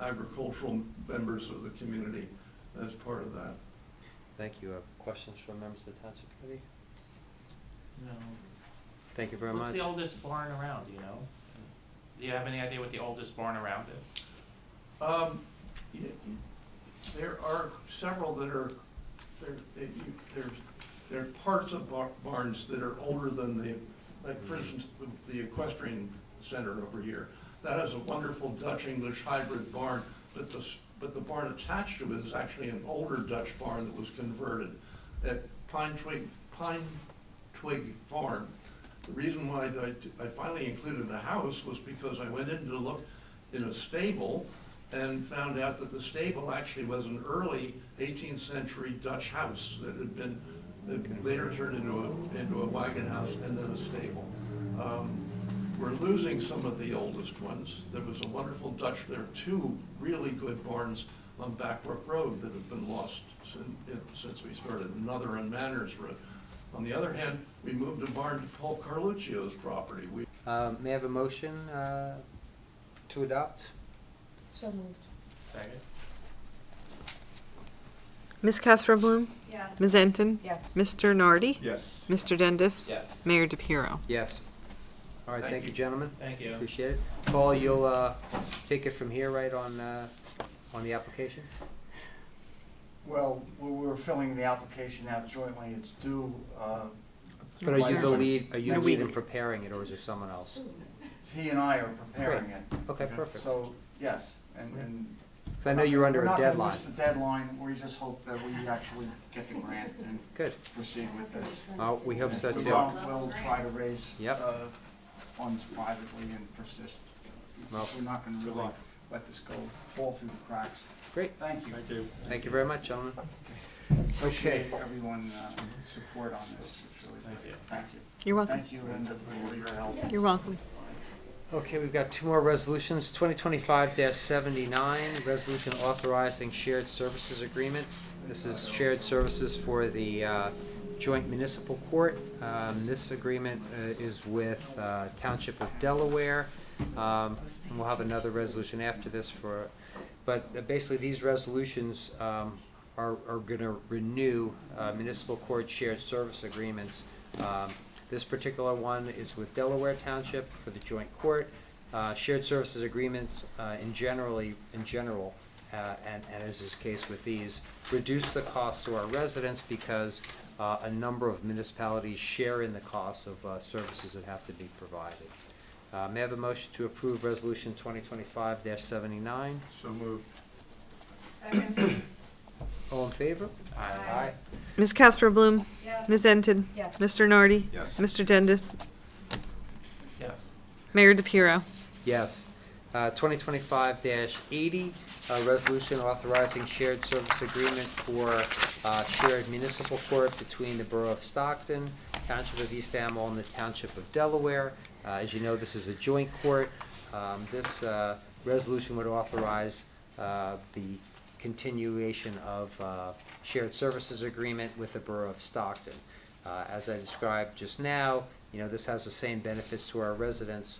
agricultural members of the community as part of that. Thank you. Questions from members of the Township Committee? No. Thank you very much. What's the oldest barn around, do you know? Do you have any idea what the oldest barn around is? There are several that are, there are parts of barns that are older than the, like for instance, the equestrian center over here. That is a wonderful Dutch English hybrid barn, but the barn attached to it is actually an older Dutch barn that was converted at Pine Twig Farm. The reason why I finally included the house was because I went in to look in a stable and found out that the stable actually was an early 18th century Dutch house that had been that later turned into a wagon house and then a stable. We're losing some of the oldest ones. There was a wonderful Dutch, there are two really good barns on Backbrook Road that have been lost since we started, another on Manners Road. On the other hand, we moved a barn to Paul Carluccio's property. May I have a motion to adopt? So moved. Second? Ms. Casper Bloom? Yes. Ms. Enton? Yes. Mr. Nardi? Yes. Mr. Dendis? Yes. Mayor DePiero? Yes. All right, Thank thank you, you. gentlemen. Thank you. Appreciate it. Paul, you'll take it from here, right, on the application? Well, we were filling the application out jointly. It's due, But are you the Like- lead, are you the Next lead in week. preparing it, or is there someone else? he and I are preparing it. Okay, perfect. So, yes, and. 'Cause I know you're under a We're not deadline. gonna miss the deadline. We just hope that we actually get the grant and Good. proceed with this. We hope so If we too. don't, we'll try to raise, Yep. funds privately and persist. Well, We're not gonna really let this fall through the cracks. Great. Thank you. Thank you very much, gentlemen. Appreciate everyone's support on this. It's really, Thank you. thank you. You're welcome. Thank you, Linda, for your help. You're welcome. Okay, we've got two more resolutions, 2025-79, resolution authorizing shared services agreement. This is shared services for the joint municipal court. This agreement is with Township of Delaware. And we'll have another resolution after this but basically these resolutions are gonna renew municipal court shared service agreements. This particular one is with Delaware Township for the joint court. Shared services agreements in general, and as is the case with these, reduce the cost to our residents because a number of municipalities share in the costs of services that have to be provided. May I have a motion to approve Resolution 2025-79? So moved. Second. All in favor? Aye. Ms. Casper Bloom? Yes. Ms. Enton? Yes. Mr. Nardi? Yes. Mr. Dendis? Yes. Mayor DePiero? Yes. 2025-80, resolution authorizing shared service agreement for shared municipal court between the Borough of Stockton, Township of East Amwell, and the Township of Delaware. As you know, this is a joint court. This resolution would authorize the continuation of shared services agreement with the Borough of Stockton. As I described just now, this has the same benefits to our residents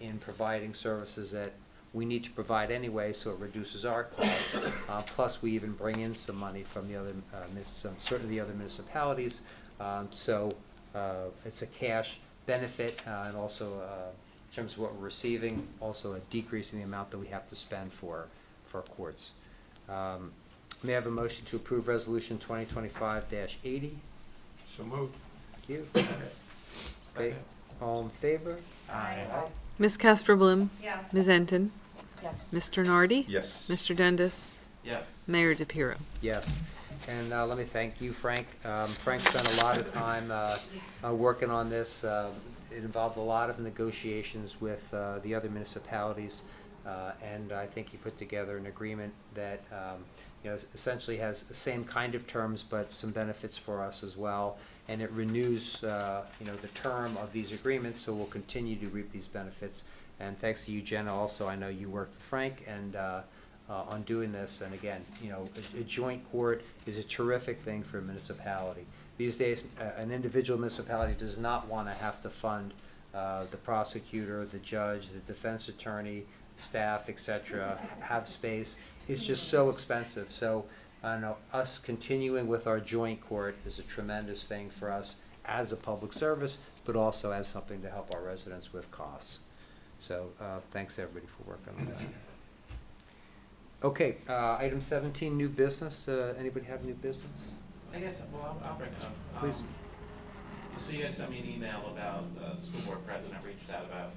in providing services that we need to provide anyway, so it reduces our costs. Plus, we even bring in some money from the other, certain of the other municipalities. So it's a cash benefit, and also in terms of what we're receiving, also a decrease in the amount that we have to spend for courts. May I have a motion to approve Resolution 2025-80? So moved. Thank you. Okay, all in favor? Aye. Ms. Casper Bloom, Yes. Ms. Enton, Yes. Mr. Nardi, Yes. Mr. Dundas, Yes. Mayor DePiero. Yes. And let me thank you, Frank. Frank spent a lot of time working on this. It involved a lot of negotiations with the other municipalities, and I think he put together an agreement that essentially has the same kind of terms, but some benefits for us as well. And it renews the term of these agreements, so we'll continue to reap these benefits. And thanks to you, Jenna, also, I know you worked with Frank and on doing this. And again, a joint court is a terrific thing for a municipality. These days, an individual municipality does not want to have to fund the prosecutor, the judge, the defense attorney, staff, etc., have space. It's just so expensive. So I know us continuing with our joint court is a tremendous thing for us as a public service, but also as something to help our residents with costs. So thanks everybody for working on that. Okay, item 17, new business. Anybody have new business? I guess, well, I'll bring it up. Please. So you guys sent me an email about the school board president reached out about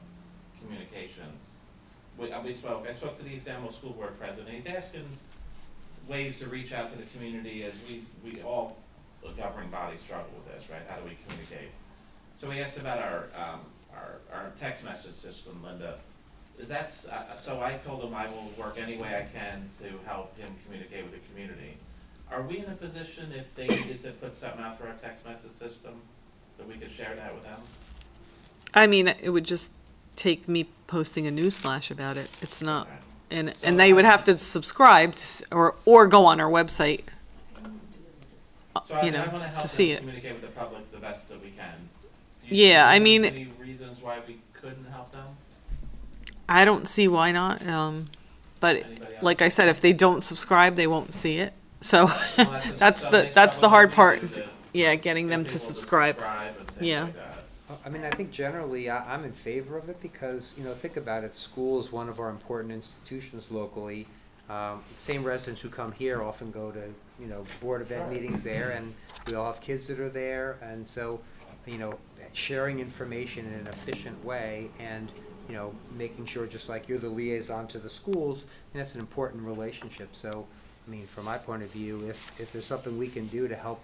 communications. I spoke to the East Amwell School Board president. He's asking ways to reach out to the community, as we all, the governing body, struggle with this, right? How do we communicate? So he asked about our text message system, Linda. Is that, so I told him I will work any way I can to help him communicate with the community. Are we in a position, if they needed to put something out for our text message system, that we could share that with them? I mean, it would just take me posting a news flash about it. It's not, Okay. and they would have to subscribe to, or go on our website, So I to want to help see them it. communicate with the public the best that we can. Do you Yeah, see I mean- any reasons why we couldn't help them? I don't see why not. But Anybody else? like I said, if they don't subscribe, they won't see it. So Well, that's so the they that's the struggle hard with part. me Is, to yeah, getting get them people to subscribe. and things Yeah. like that. I mean, I think generally I'm in favor of it because, think about it, school is one of our important institutions locally. Same residents who come here often go to, Board of Ed Sure. meetings there, and we all have kids that are there, and so, sharing information in an efficient way and, making sure, just like you're the liaison to the schools, and that's an important relationship. So, I mean, from my point of view, if there's something we can do to help,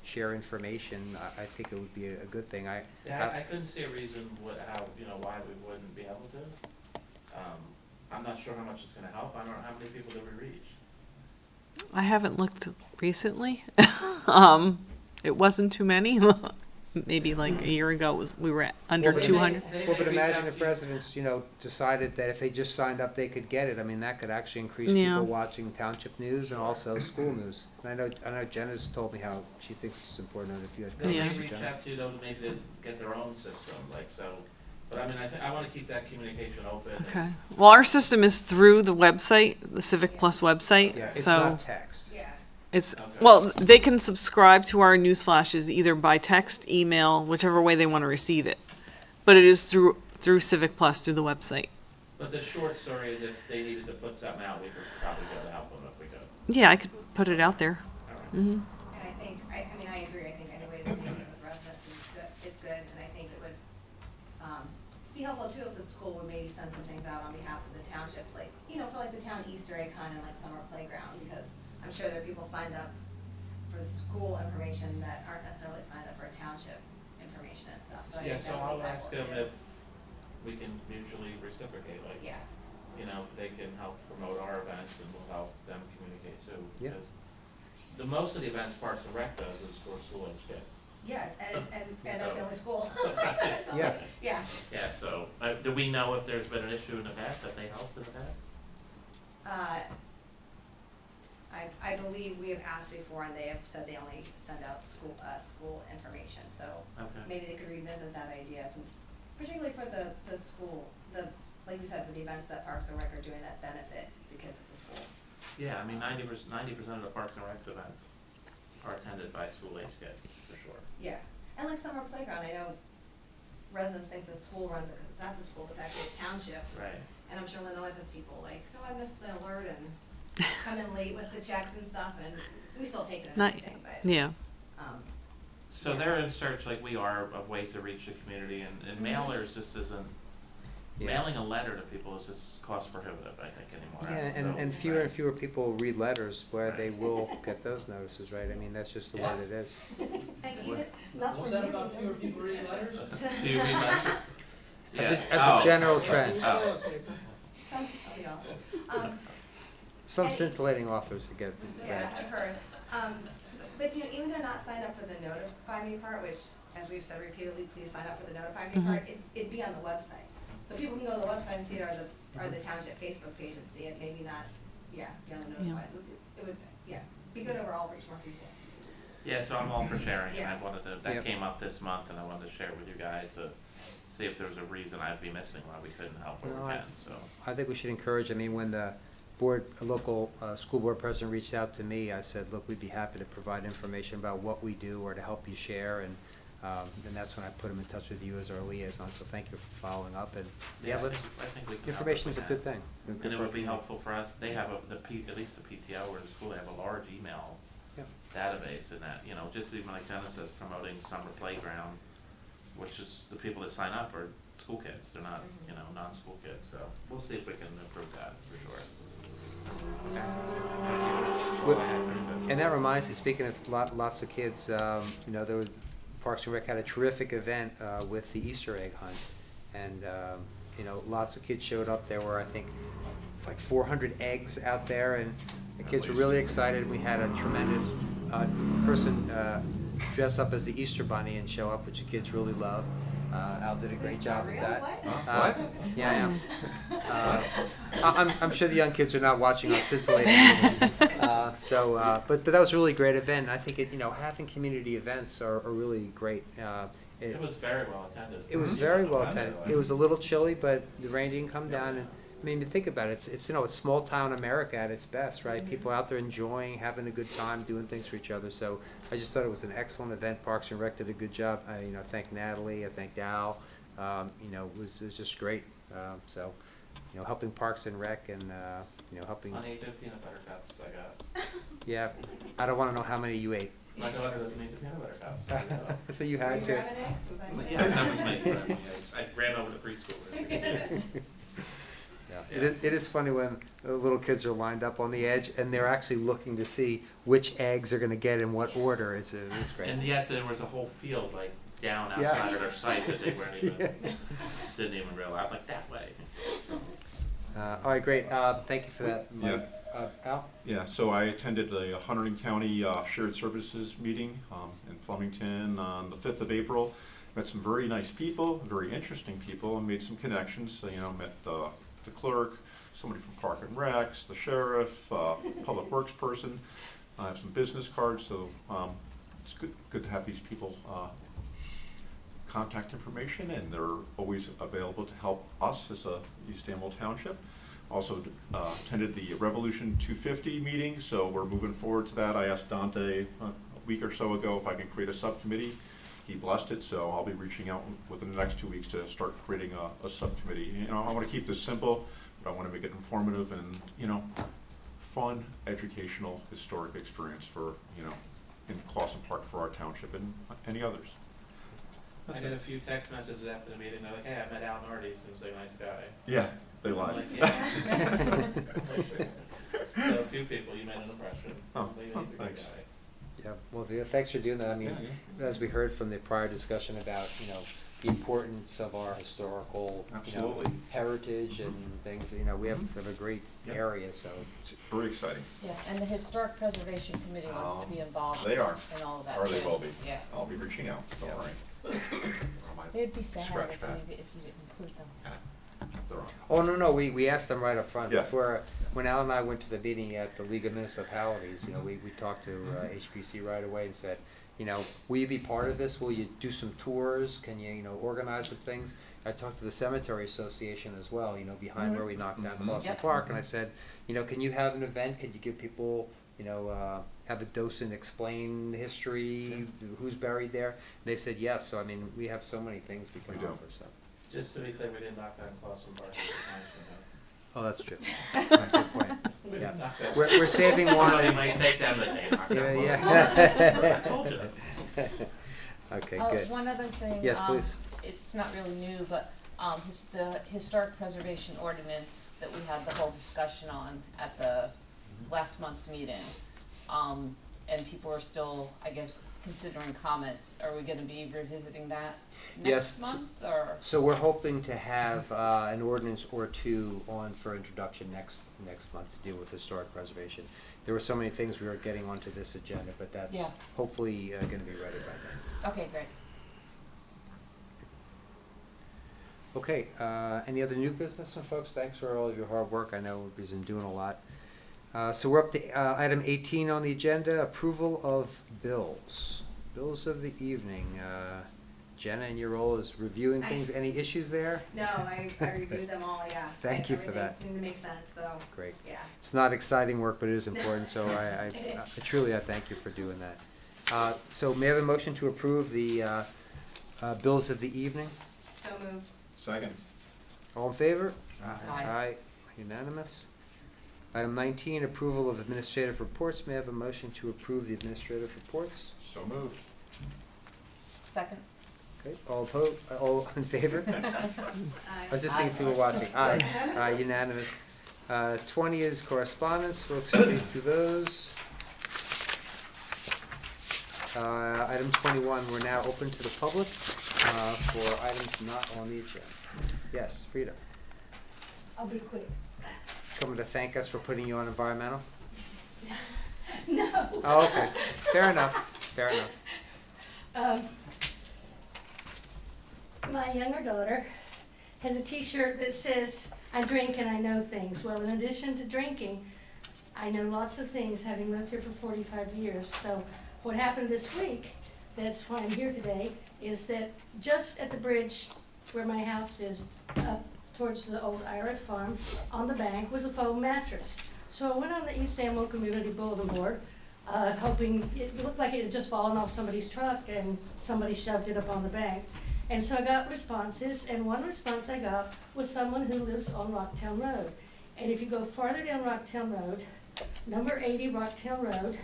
share information, I think it would be a good thing. Yeah, I couldn't see a reason why we wouldn't be able to. I'm not sure how much it's gonna help. I don't know how many people did we reach. I haven't looked recently. It wasn't too many. Maybe like a year ago we were at under Well, 200. Well, but imagine if residents, decided that if they just signed up, they could get it. I mean, that could actually increase Yeah. people watching township news and also school news. And I know Jenna's told me how she thinks it's important that if you had They Yeah. may comments to reach Jenna. out to, maybe to get their own system, but I mean, I wanna keep that communication open. and- Okay. Well, our system is through the website, the Civic Plus website. Yeah, it's so not text. Yeah. it's Okay. well, they can subscribe to our news flashes either by text, email, whichever way they want to receive it. But it is through Civic Plus through the website. But the short story is, if they needed to put something out, we could probably go to help them if we could. Yeah, I could put it out there. All right. Hmm. And I think, I mean, I agree, I think any way that we can with residents is good, and I think it would, be helpful too if the school would maybe send some things out on behalf of the township, like, for like the town Easter egg hunt and like summer playground, because I'm sure there are people signed up for the school information that aren't necessarily signed up for township information and stuff, so I Yeah, think so that would I'll be ask helpful them too. if we can mutually reciprocate, Yeah, if they can help promote our events, and we'll help them communicate too. Yeah. Because the most of the events Parks and Rec does is for school age kids. yeah, and that's the only school. Yeah. Yeah, Yeah, so, do we know if there's been an issue in the past, that they helped in the past? I believe believe we have asked before, and they have said they only send out school information, so Okay. maybe they could revisit that idea, since, particularly for the school, like you said, for the events that Parks and Rec are doing that benefit the kids at the school. Yeah, I mean, 90% of the Parks and Recs events are attended by school-age kids, for sure. Yeah, and like summer playground, I know residents think the school runs it, 'cause it's not the school, it's actually a township. Right. And I'm sure Linda always has people like, oh, I missed the alert, and come in late with the checks and stuff, and we still take it as Not, anything, but, yeah. So they're in search, like we are, of ways to reach the community, and mailers just isn't, Yeah. mailing a letter to people is just cost prohibitive, I think, anymore. Yeah, So, and fewer right. and fewer people read letters where Right. they will get those notices, right? I mean, that's just the way Yeah. it is. And even, not What's from that you, about fewer even- people reading letters? Do you read letters? As Yeah. a Oh. general trend. Oh. Some of y'all. Some And- scintillating authors that get Yeah, read. I've heard. But you know, even though not signed up for the notify me part, which, as we've said repeatedly, please sign up for the notify me part, it'd be on the website. So people can go to the website and see it, or the township Facebook page and see it, maybe not, be on the notify. So it would, be good overall, reach more people. Yeah, so I'm all for sharing, and Yeah. I wanted to, that Yep. came up this month, and I wanted to share with you guys to see if there was a reason I'd be missing why we couldn't help where No, we I- can, so. I think we should encourage, I mean, when the a local school board president reached out to me, I said, look, we'd be happy to provide information about what we do or to help you share, and that's when I put him in touch with you as our liaison, so thank you for following up, and, Yeah, I let's, think we can help if information is a we good can. thing. Good And it for our would be community. helpful for us, they have at least the PTO or the school, they have a large email Yeah. database in that, just even like Jenna says, promoting summer playground, which is, the people that sign up are school kids, they're not, non-school kids, so we'll see if we can improve that, for sure. Thank you. Well, Go ahead, Chris. And that reminds me, speaking of lots of kids, there was, Parks and Rec had a terrific event with the Easter egg hunt. And, lots of kids showed up. There were, I think, like 400 eggs out there, and the kids were really excited. We had a tremendous person dress up as the Easter Bunny and show up, which the kids really loved. Al did a great It's job not with real? that. What? What? Yeah, I'm sure the young kids are not watching us scintillating. But that was a really great event. And I think having community events are really great. It was very well attended. It was for very the well weather, attended. like- It was a little chilly, but the rain didn't come down. And I mean, think about it. It's small town America at its best, right? People out there enjoying, having a good time, doing things for each other. So I just thought it was an excellent event. Parks and Rec did a good job. I thank Natalie. I thank Al. It was just great. Helping Parks and Rec and helping. Honey, the peanut butter cups I got. Yeah, I don't want to know how many you ate. My daughter doesn't eat the peanut butter cups. So you Were had you to. grabbing eggs? Was that you? Yeah, that was me. I ran over to preschool. Yeah. It is funny when the little kids are lined up on the edge and they're actually looking to see which eggs they're going to get in what order. It's great. And yet there was a whole field like down Yeah. outside of their site that they weren't even, Yeah. didn't even realize, I'm like, that way. So, All right, great. Thank you for that, Mike. Al? Yeah, so I attended a Hunterdon County Shared Services meeting in Flemington on the 5th of April. Met some very nice people, very interesting people, and made some connections. Met the clerk, somebody from Park and Recs, the sheriff, public works person. I have some business cards, so it's good to have these people contact information, and they're always available to help us as a East Amwell Township. Also attended the Revolution 250 meeting, so we're moving forward to that. I asked Dante a week or so ago if I can create a subcommittee. He blessed it, so I'll be reaching out within the next 2 weeks to start creating a subcommittee. I want to keep this simple, but I want to make it informative and, fun, educational, historic experience for, in Clawson Park for our township and any others. I got a few text messages after the meeting, they're like, hey, I met Al Nardi, seems like a nice guy. Yeah, they I'm lied. like, yeah. So a few people, you made an impression. Oh, He's oh, a good thanks. guy. Yeah, well, thanks for doing that. I mean, as we heard from the prior discussion about, the importance of our historical, Absolutely. heritage and things, we have a great Yep. area, so. It's very exciting. Yeah, and the Historic Preservation Committee wants to be involved They are. in all of that Or they too. will be. Yeah. I'll be reaching out, don't Yeah. worry. They'd be sad Scratch pad. if you didn't include them. They're on. Oh, no, we asked them right up front Yeah. before, when Al and I went to the meeting at the League of Municipalities, you know, we talked to HPC right away and said, you know, will you be part of this? Will you do some tours? Can you, you know, organize some things? I talked to the Cemetery Association as well, you know, behind where we knocked down Clausen Yep. Park, and I said, you know, can you have an event? Could you give people, you know, have a docent explain the history, who's buried there? They said yes, so I mean, we have so many things we can We do. offer, so. Just to be clear, we didn't knock down Clausen Park. Oh, that's true. Good point. We Yeah. didn't knock down. We're saving one. Somebody might think that, but they knocked down Yeah, Clausen Park. yeah. I told you. Okay, Oh, good. one other thing. Yes, please. It's not really new, but, the historic preservation ordinance that we had the whole discussion on at the last month's meeting. And people are still, I guess, considering comments. Are we gonna be revisiting that Yes. next month, or? So we're hoping to have an ordinance or two on for introduction next month to deal with historic preservation. There were so many things we were getting onto this agenda, but that's Yeah. hopefully gonna be ready by then. Okay, great. Okay, any other new business, folks? Thanks for all of your hard work. I know we've been doing a lot. So we're up to item 18 on the agenda, approval of bills. Bills of the evening. Jenna, in your role is reviewing things. Any issues there? No, I reviewed them all, yeah. Thank you for that. Everything seemed to make sense, so, Great. yeah. It's not exciting work, but it is important, so I It is. truly thank you for doing that. So may I have a motion to approve the bills of the evening? So moved. Second. All in favor? Aye. Unanimous. Item 19, approval of administrative reports. May I have a motion to approve the administrative reports? So moved. Second? Okay, all in favor? I was just seeing people watching. Aye, unanimous. 20 is correspondence. We'll speak through those. Item 21, we're now open to the public for items not on the agenda. Yes, Frida, I'll be quick. coming to thank us for putting you on environmental? No. Oh, okay, fair enough, fair enough. My younger daughter has a T-shirt that says, "I drink and I know things." Well, in addition to drinking, I know lots of things, having lived here for 45 years. So what happened this week, that's why I'm here today, is that just at the bridge where my house is, up towards the old Ira farm, on the bank was a foam mattress. So I went on the East Amwell Community Bulletin Board, hoping, it looked like it had just fallen off somebody's truck and somebody shoved it up on the bank. And so I got responses, and one response I got was someone who lives on Rocktown Road. And if you go farther down Rocktown Road, number 80 Rocktown Road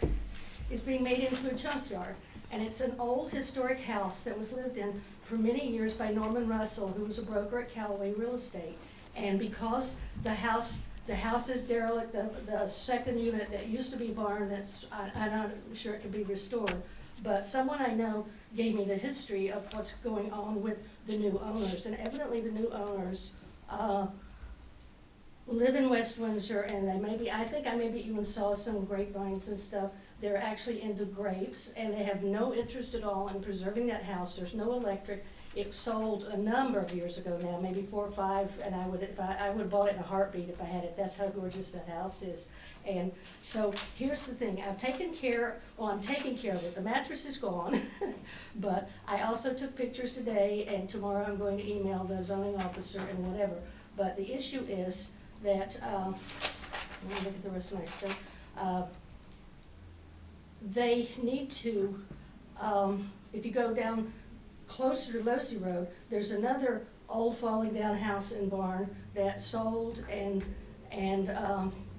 is being made into a junkyard. And it's an old historic house that was lived in for many years by Norman Russell, who was a broker at Callaway Real Estate. And because the house is derelict, the second unit that used to be barn, I'm not sure it could be restored. But someone I know gave me the history of what's going on with the new owners. And evidently the new owners live in West Windsor, and I think I maybe even saw some grapevines and stuff. They're actually into grapes, and they have no interest at all in preserving that house. There's no electric. It sold a number of years ago now, maybe 4 or 5, and I would have bought it in a heartbeat if I had it. That's how gorgeous that house is. And so here's the thing, I'm taking care of it. The mattress is gone, but I also took pictures today, and tomorrow I'm going to email the zoning officer and whatever. But the issue is that, let me look at the rest of my stuff. They need to, if you go down closer to Losey Road, there's another old falling down house and barn that sold, and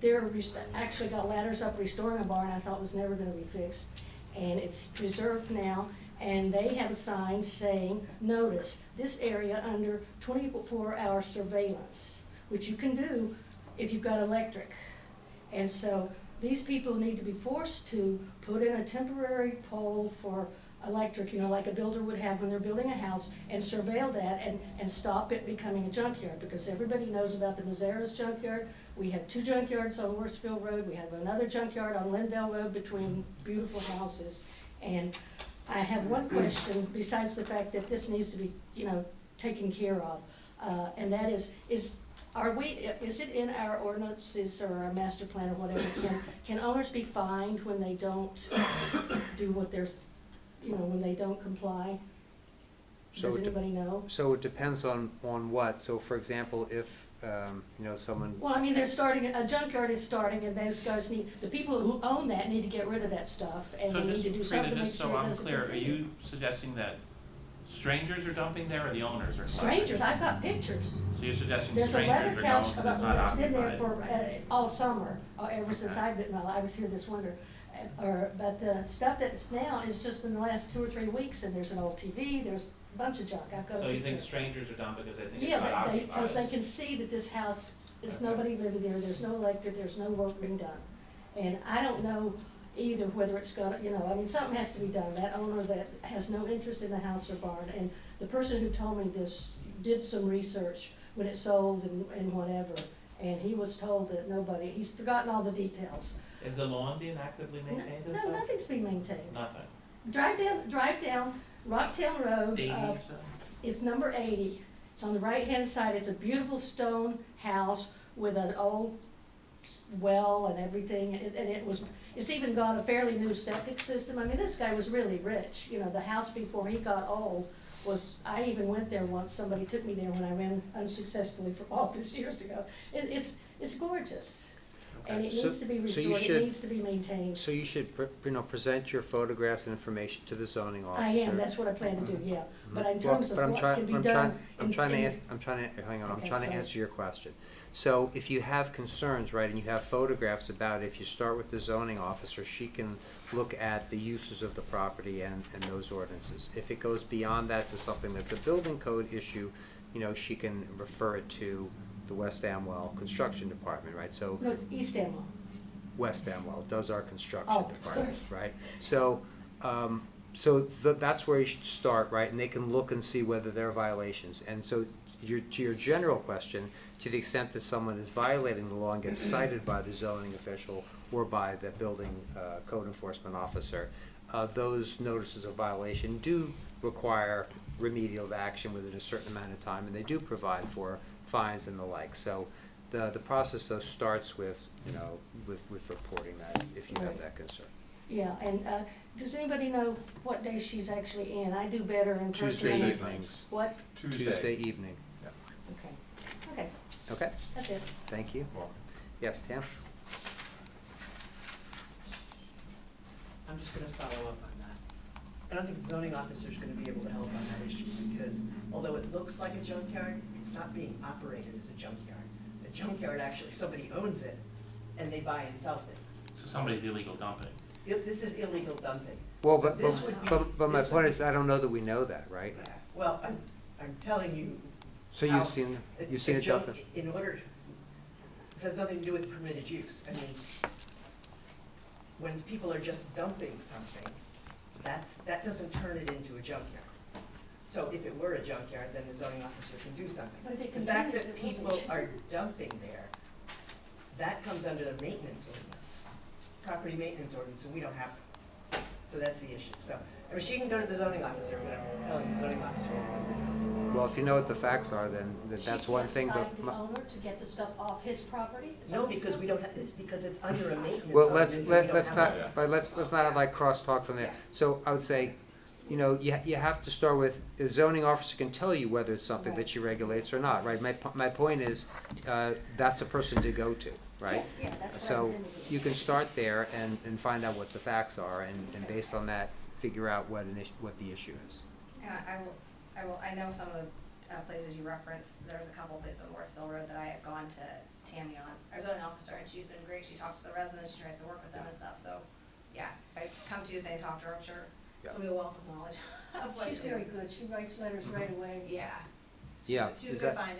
they're actually got ladders up restoring a barn I thought was never gonna be fixed. And it's preserved now, and they have a sign saying, "Notice, this area under 24-hour surveillance," which you can do if you've got electric. And so these people need to be forced to put in a temporary pole for electric, like a builder would have when they're building a house, and surveil that and stop it becoming a junkyard, because everybody knows about the Mazzara's junkyard. We have 2 junkyards on Worsfield Road. We have another junkyard on Lindell Road between beautiful houses. And I have one question, besides the fact that this needs to be, taken care of, and that is Are we, is it in our ordinances or our master plan or whatever, can owners be fined when they don't do what they're, when they don't comply? So Does it de- anybody know? So it depends on what. So for example, if, someone, Well, I mean, they're starting, a junkyard is starting, and those guys need, the people who own that need to get rid of that stuff, and So they need to do just, something to Frida, make just sure so it I'm doesn't clear, are continue. you suggesting that strangers are dumping there or the owners are dumping? Strangers, I've got pictures. So you're suggesting There's a leather strangers are couch going because it's not that's been there occupied? for, all summer, ever since Okay. I've been, well, I was here this winter. But the stuff that's now is just in the last 2 or 3 weeks, and there's an old TV, there's a bunch of junk, I've got a So you think picture. strangers are dumping because they think it's Yeah, not they, occupied? because they can see that this house, there's Okay. nobody living there, there's no electric, there's no work being done. And I don't know either whether it's gonna, I mean, something has to be done. That owner that has no interest in the house or barn, and the person who told me this did some research when it sold and whatever, and he was told that nobody, he's forgotten all the details. Is the lawn being actively maintained and No, stuff? nothing's being maintained. Nothing. Drive down Rocktown Road, 80 or so? it's number 80. It's on the right-hand side. It's a beautiful stone house with an old well and everything. It's even got a fairly new septic system. I mean, this guy was really rich. The house before he got old was, I even went there once. Somebody took me there when I ran unsuccessfully for office years ago. It's gorgeous. And it So- needs to be so you restored. should- It needs to be maintained. so you should, present your photographs and information to the zoning officer. I am, that's what I plan to do, yeah. But in Well, terms of but I'm what try- can be I'm done. trying- I'm in- trying to, in- hang on, I'm Okay, trying to sorry. answer your question. So if you have concerns, right, and you have photographs about it, if you start with the zoning officer, she can look at the uses of the property and those ordinances. If it goes beyond that to something that's a building code issue, she can refer it to the West Amwell Construction Department, right? So No, East Amwell. West Amwell does our construction Oh, department, sorry. right? So, that's where you should start, right? And they can look and see whether there are violations. And so, to your general question, to the extent that someone is violating the law and gets cited by the zoning official or by the building code enforcement officer, those notices of violation do require remedial action within a certain amount of time, and they do provide for fines and the like. So, the process though starts with, with reporting that if you have Right. that concern. Yeah, and does anybody know what day she's actually in? I do better in person. Tuesday than- evenings. What? Tuesday evening. Yeah. Okay, okay, Okay, that's it. thank you. Yes, Tam? I'm just gonna follow up on that. I don't think the zoning officer's gonna be able to help on that issue, because although it looks like a junkyard, it's not being operated as a junkyard. A junkyard, actually, somebody owns it, and they buy and sell things. So somebody's illegal dumping. This is illegal dumping. Well, So but, this would be- but my this would point be- is, I don't know that we know that, right? Well, I'm telling you. So how you've seen a- it a junk- dumping? In order, this has nothing to do with permitted use. I mean, when people are just dumping something, that doesn't turn it into a junkyard. So if it were a junkyard, then the zoning officer can do something. But if it The fact continues, that it will be. people are dumping there, that comes under the maintenance ordinance, property maintenance ordinance, and we don't have it. So that's the issue. So, I mean, she can go to the zoning officer, but I'm telling you, the zoning officer will. Well, if you know what the facts are, then that's one thing, She but. can't cite the owner to get the stuff off his property? Is that No, what you're because we telling don't have, it's because it's under a maintenance Well, ordinance, and we don't let's have not, it. but let's not have like crosstalk from there. Yeah. So I would say, you have to start with, the zoning officer can tell you whether it's something that Right. she regulates or not, right? My point is, that's a person to go to, right? Yeah, that's what I So intended to do. you can start there and find out what the facts are, and based on that, figure out what the issue is. And I know some of the places you referenced. There's a couple places on Morrisville Road that I have gone to Tammy on, our zoning officer, and she's been great. She talks to the residents, she tries to work with them and stuff, so, yeah, if I come Tuesday and talk to her, I'm sure Yeah. she'll be a wealth of knowledge of what She's she- very good. She writes letters right away. Yeah. Yeah, She was is good to that- find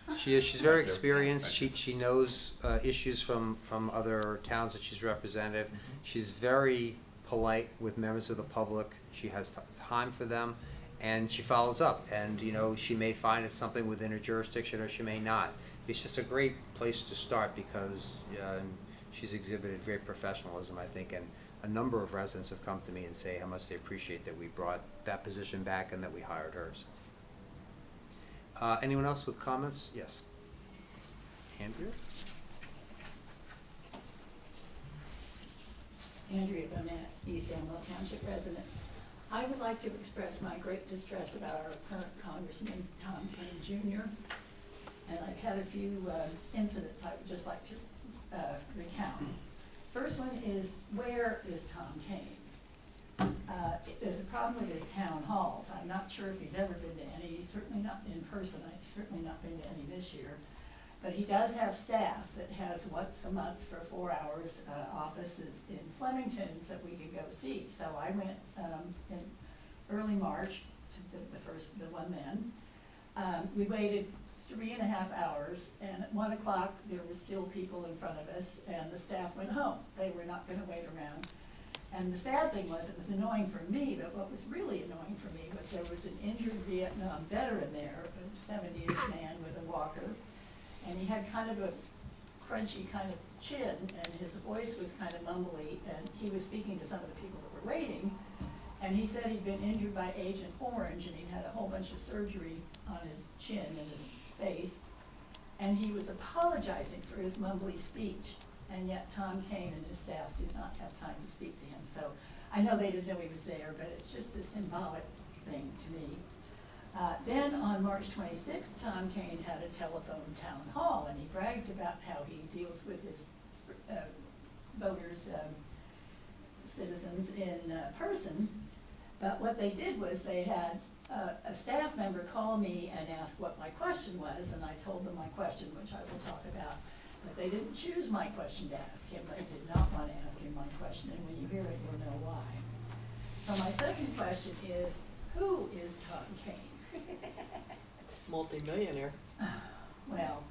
out. She is, she's very experienced, she knows issues from other towns that she's represented. She's very polite with members of the public, she has time for them, and she follows up. And, she may find it's something within her jurisdiction or she may not. It's just a great place to start because she's exhibited great professionalism, I think, and a number of residents have come to me and say how much they appreciate that we brought that position back and that we hired hers. Anyone else with comments? Yes. Andrea? Andrea Bonnet, East Amwell Township resident. I would like to express my great distress about our current Congressman, Tom Kane Jr. And I've had a few incidents I would just like to recount. First one is, where is Tom Kane? There's a problem with his town halls. I'm not sure if he's ever been to any. He's certainly not in person. He's certainly not been to any this year. But he does have staff that has once a month for 4 hours, offices in Flemington that we could go see. So I went in early March to the one then. We waited 3.5 hours, and at 1 o'clock there were still people in front of us, and the staff went home. They were not going to wait around. And the sad thing was, it was annoying for me, but what was really annoying for me was there was an injured Vietnam veteran there, a 70-ish man with a walker. And he had kind of a crunchy kind of chin, and his voice was kind of mumbly, and he was speaking to some of the people that were waiting, and he said he'd been injured by Agent Orange, and he'd had a whole bunch of surgery on his chin and his face, and he was apologizing for his mumbly speech, and yet Tom Kane and his staff did not have time to speak to him. So I know they didn't know he was there, but it's just a symbolic thing to me. Then on March 26th, Tom Kane had a telephone town hall, and he brags about how he deals with his voters, citizens in person. But what they did was they had a staff member call me and ask what my question was, and I told them my question, which I will talk about. But they didn't choose my question to ask him. They did not want to ask him my question, and when you hear it, you'll know why. So my second question is, who is Tom Kane? Multi-millionaire. Well,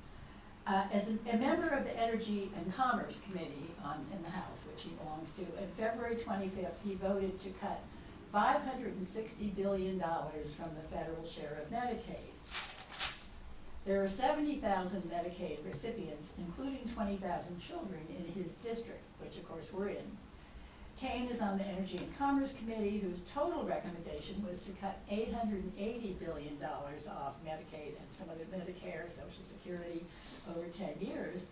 as a member of the Energy and Commerce Committee in the House, which he belongs to, on February 25th, he voted to cut $560 billion from the federal share of Medicaid. There are 70,000 Medicaid recipients, including 20,000 children in his district, which of course we're in. Kane is on the Energy and Commerce Committee, whose total recommendation was to cut $880 billion off Medicaid and some of it Medicare, Social Security, over 10 years.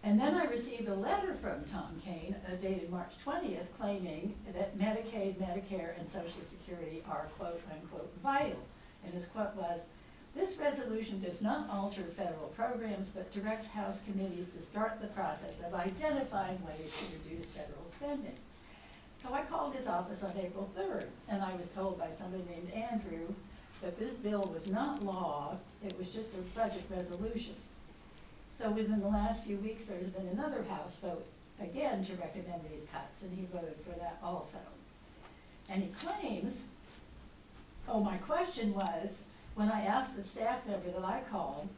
And then I received a letter from Tom Kane, dated March 20th, claiming that Medicaid, Medicare, and Social Security are quote unquote vital. And his quote was, "This resolution does not alter federal programs, but directs House committees to start the process of identifying ways to reduce federal spending." So I called his office on April 3rd, and I was told by somebody named Andrew that this bill was not law, it was just a budget resolution. So within the last few weeks, there's been another House vote, again, to recommend these cuts, and he voted for that also. And he claims, my question was, when I asked the staff member that I called,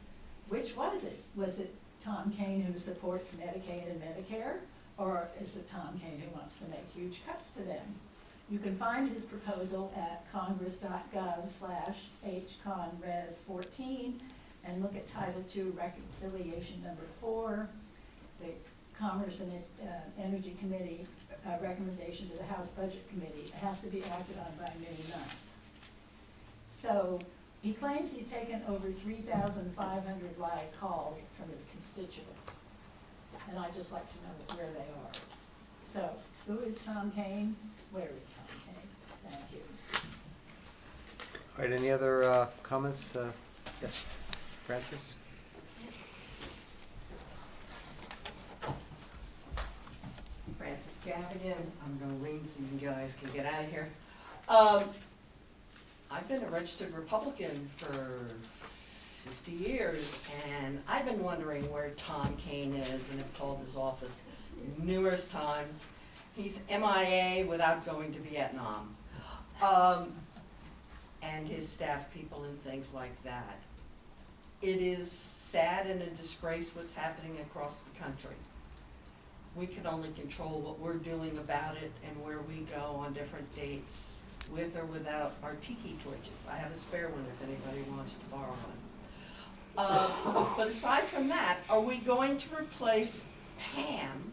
which was it? Was it Tom Kane who supports Medicaid and Medicare? Or is it Tom Kane who wants to make huge cuts to them? You can find his proposal at congress.gov/HConRes14 and look at Title II Reconciliation number 4, the Commerce and Energy Committee recommendation to the House Budget Committee. It has to be acted on by May 9th. So he claims he's taken over 3,500 live calls from his constituents. And I'd just like to know where they are. So, who is Tom Kane? Where is Tom Kane? Thank you. All right, any other comments? Yes, Francis? Francis Gavigan. I'm gonna leave so you guys can get out of here. I've been a registered Republican for 50 years, and I've been wondering where Tom Kane is, and have called his office numerous times. He's MIA without going to Vietnam, and his staff people and things like that. It is sad and a disgrace what's happening across the country. We can only control what we're doing about it and where we go on different dates, with or without our tiki torches. I have a spare one if anybody wants to borrow one. But aside from that, are we going to replace Pam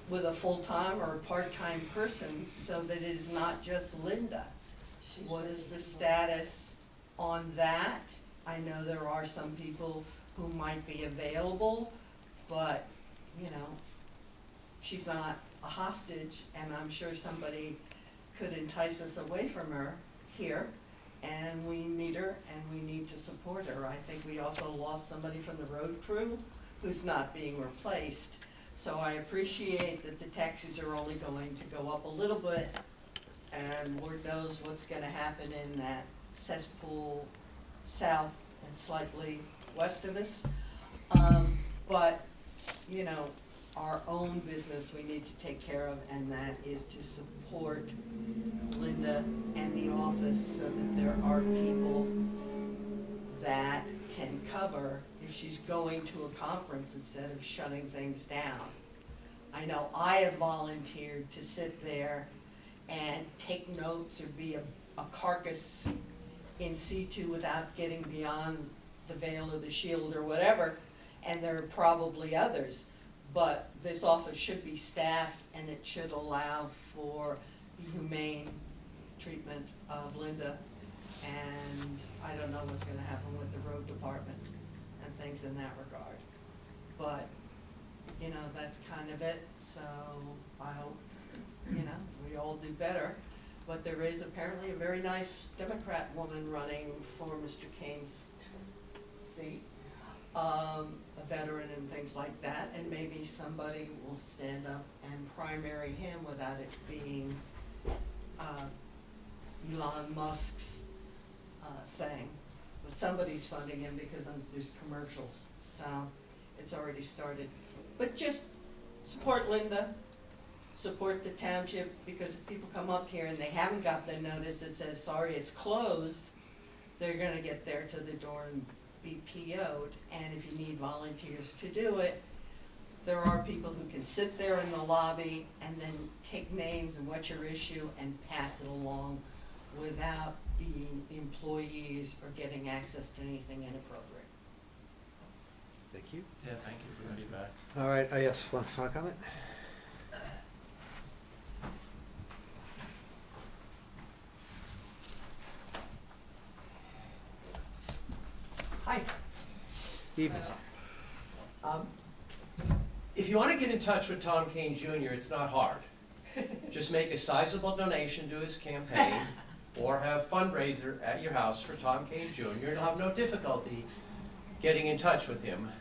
with a full-time or a part-time person so that it is not just Linda? What is the status on that? I know there are some people who might be available, but, you know, she's not a hostage, and I'm sure somebody could entice us away from her here, and we need her, and we need to support her. I think we also lost somebody from the road crew who's not being replaced. So I appreciate that the taxes are only going to go up a little bit, and Lord knows what's gonna happen in that cesspool south and slightly west of us. But, you know, our own business we need to take care of, and that is to support Linda and the office so that there are people that can cover if she's going to a conference instead of shutting things down. I know I have volunteered to sit there and take notes or be a carcass in situ without getting beyond the veil of the shield or whatever, and there are probably others. But this office should be staffed, and it should allow for the humane treatment of Linda. And I don't know what's gonna happen with the road department and things in that regard. But, you know, that's kind of it, so I hope, you know, we all do better. But there is apparently a very nice Democrat woman running for Mr. Kane's seat, a veteran and things like that, and maybe somebody will stand up and primary him without it being Elon Musk's thing. But somebody's funding him because there's commercials, so it's already started. But just support Linda, support the township, because if people come up here and they haven't got the notice that says, sorry, it's closed, they're gonna get there to the door and be PO'd, and if you need volunteers to do it, there are people who can sit there in the lobby and then take names and what's your issue and pass it along without being employees or getting access to anything inappropriate. Thank you. Yeah, thank you for the feedback. All right, yes, one final comment? Hi. Evening. If you want to get in touch with Tom Kane Jr., it's not hard. Just make a sizable donation to his campaign or have fundraiser at your house for Tom Kane Jr. You'll have no difficulty getting in touch with him.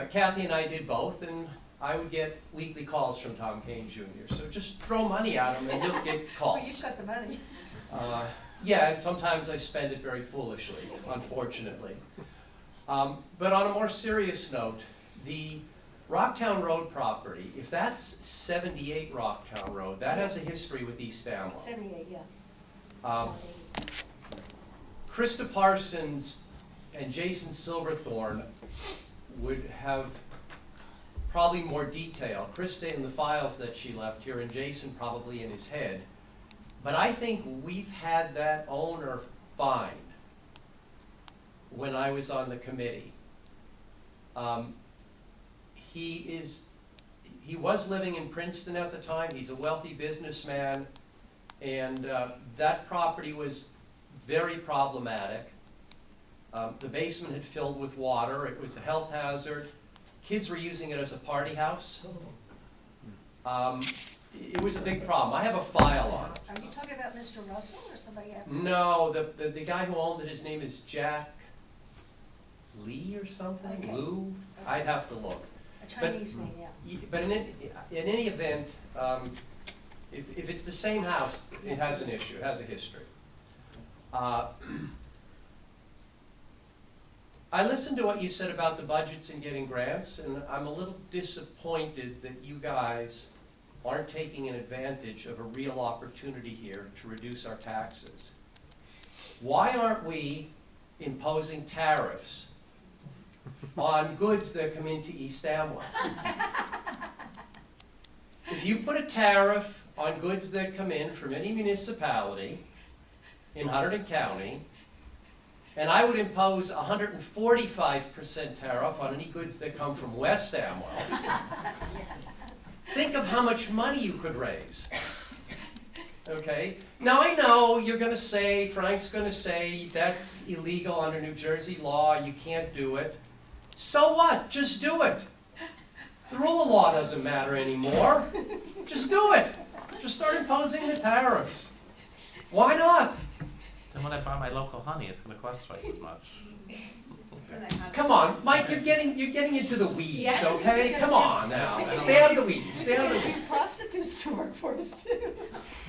Kathy and I did both, and I would get weekly calls from Tom Kane Jr. So just throw money at him and you'll get calls. Well, you've got the money. Yeah, and sometimes I spend it very foolishly, unfortunately. But on a more serious note, the Rocktown Road property, if that's 78 Rocktown Road, that has a history with East Amwell. 78, yeah. Krista Parsons and Jason Silverthorne would have probably more detail. Krista in the files that she left here, and Jason probably in his head. But I think we've had that owner fined when I was on the committee. He was living in Princeton at the time. He's a wealthy businessman, and that property was very problematic. The basement had filled with water. It was a health hazard. Kids were using it as a party house. It was a big problem. I have a file on it. Are you talking about Mr. Russell or somebody else? No, the guy who owned it, his name is Jack Lee or something, Okay. Lou? I'd have to look. A Chinese name, yeah. But in any event, if it's the same house, it has an issue, it has a history. I listened to what you said about the budgets and getting grants, and I'm a little disappointed that you guys aren't taking an advantage of a real opportunity here to reduce our taxes. Why aren't we imposing tariffs on goods that come into East Amwell? If you put a tariff on goods that come in from any municipality in Hunterdon County, and I would impose a 145% tariff on any goods that come from West Amwell, think of how much money you could raise. okay? Now, I know you're gonna say, Frank's gonna say, that's illegal under New Jersey law, you can't do it. So what? Just do it. The rule of law doesn't matter anymore. Just do it. Just start imposing the tariffs. Why not? Then when I buy my local honey, it's gonna cost twice as much. Come on, Mike, you're getting into the weeds, Yeah. okay? Come on now, stay out of the weeds, stay out of the weeds. Prostitutes to work for us too.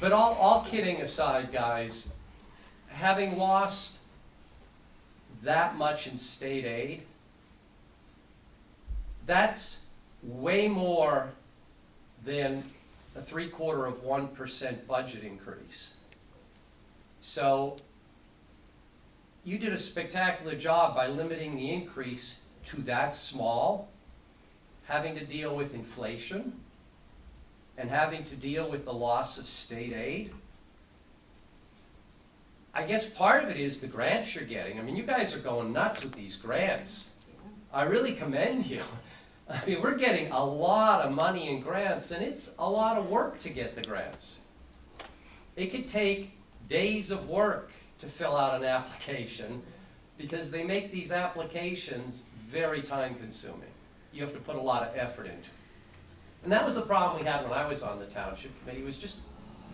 But all kidding aside, guys, having lost that much in state aid, that's way more than a 0.75% budget increase. So you did a spectacular job by limiting the increase to that small, having to deal with inflation, and having to deal with the loss of state aid. I guess part of it is the grants you're getting. I mean, you guys are going nuts with these grants. I really commend you. I mean, we're getting a lot of money in grants, and it's a lot of work to get the grants. It could take days of work to fill out an application, because they make these applications very time-consuming. You have to put a lot of effort into it. And that was the problem we had when I was on the township committee, was just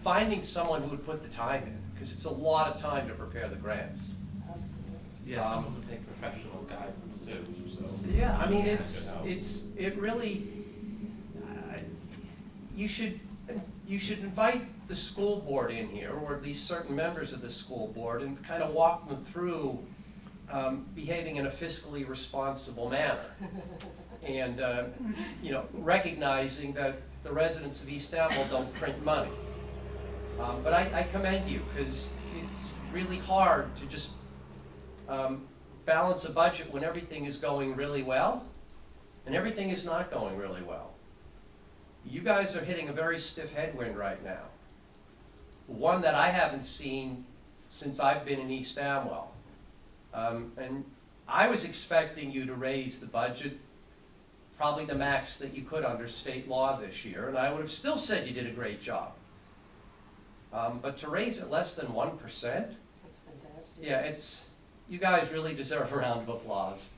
finding someone who would put the time in, because it's a lot of time to prepare the grants. Yeah, someone to take professional guidance too, so. Yeah, I mean, Yeah. it really, you should invite the school board in here, or at least certain members of the school board, and kind of walk them through behaving in a fiscally responsible manner. And, recognizing that the residents of East Amwell don't print money. But I commend you, because it's really hard to just balance a budget when everything is going really well, and everything is not going really well. You guys are hitting a very stiff headwind right now. One that I haven't seen since I've been in East Amwell. And I was expecting you to raise the budget probably the max that you could under state law this year, and I would have still said you did a great job. But to raise it less than 1%, That's fantastic. yeah, you guys really deserve a round of applause.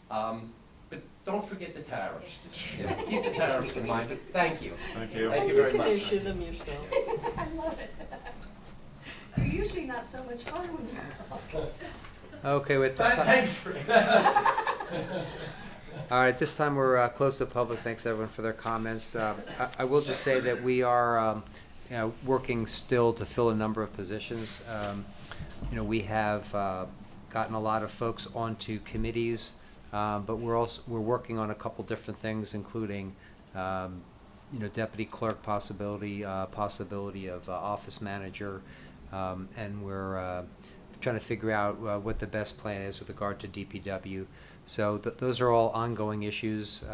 But don't forget the tariffs. Just keep the tariffs in mind. Thank you. Thank you. Thank you very much. issue them yourself. I love it. You're usually not so much fun when you talk. Okay, with this time. Thanks. All right, this time we're close to the public. Thanks everyone for their comments. I will just say that we are working still to fill a number of positions. We have gotten a lot of folks onto committees, but we're working on a couple different things, including deputy clerk possibility of office manager, and we're trying to figure out what the best plan is with regard to DPW. So those are all ongoing issues.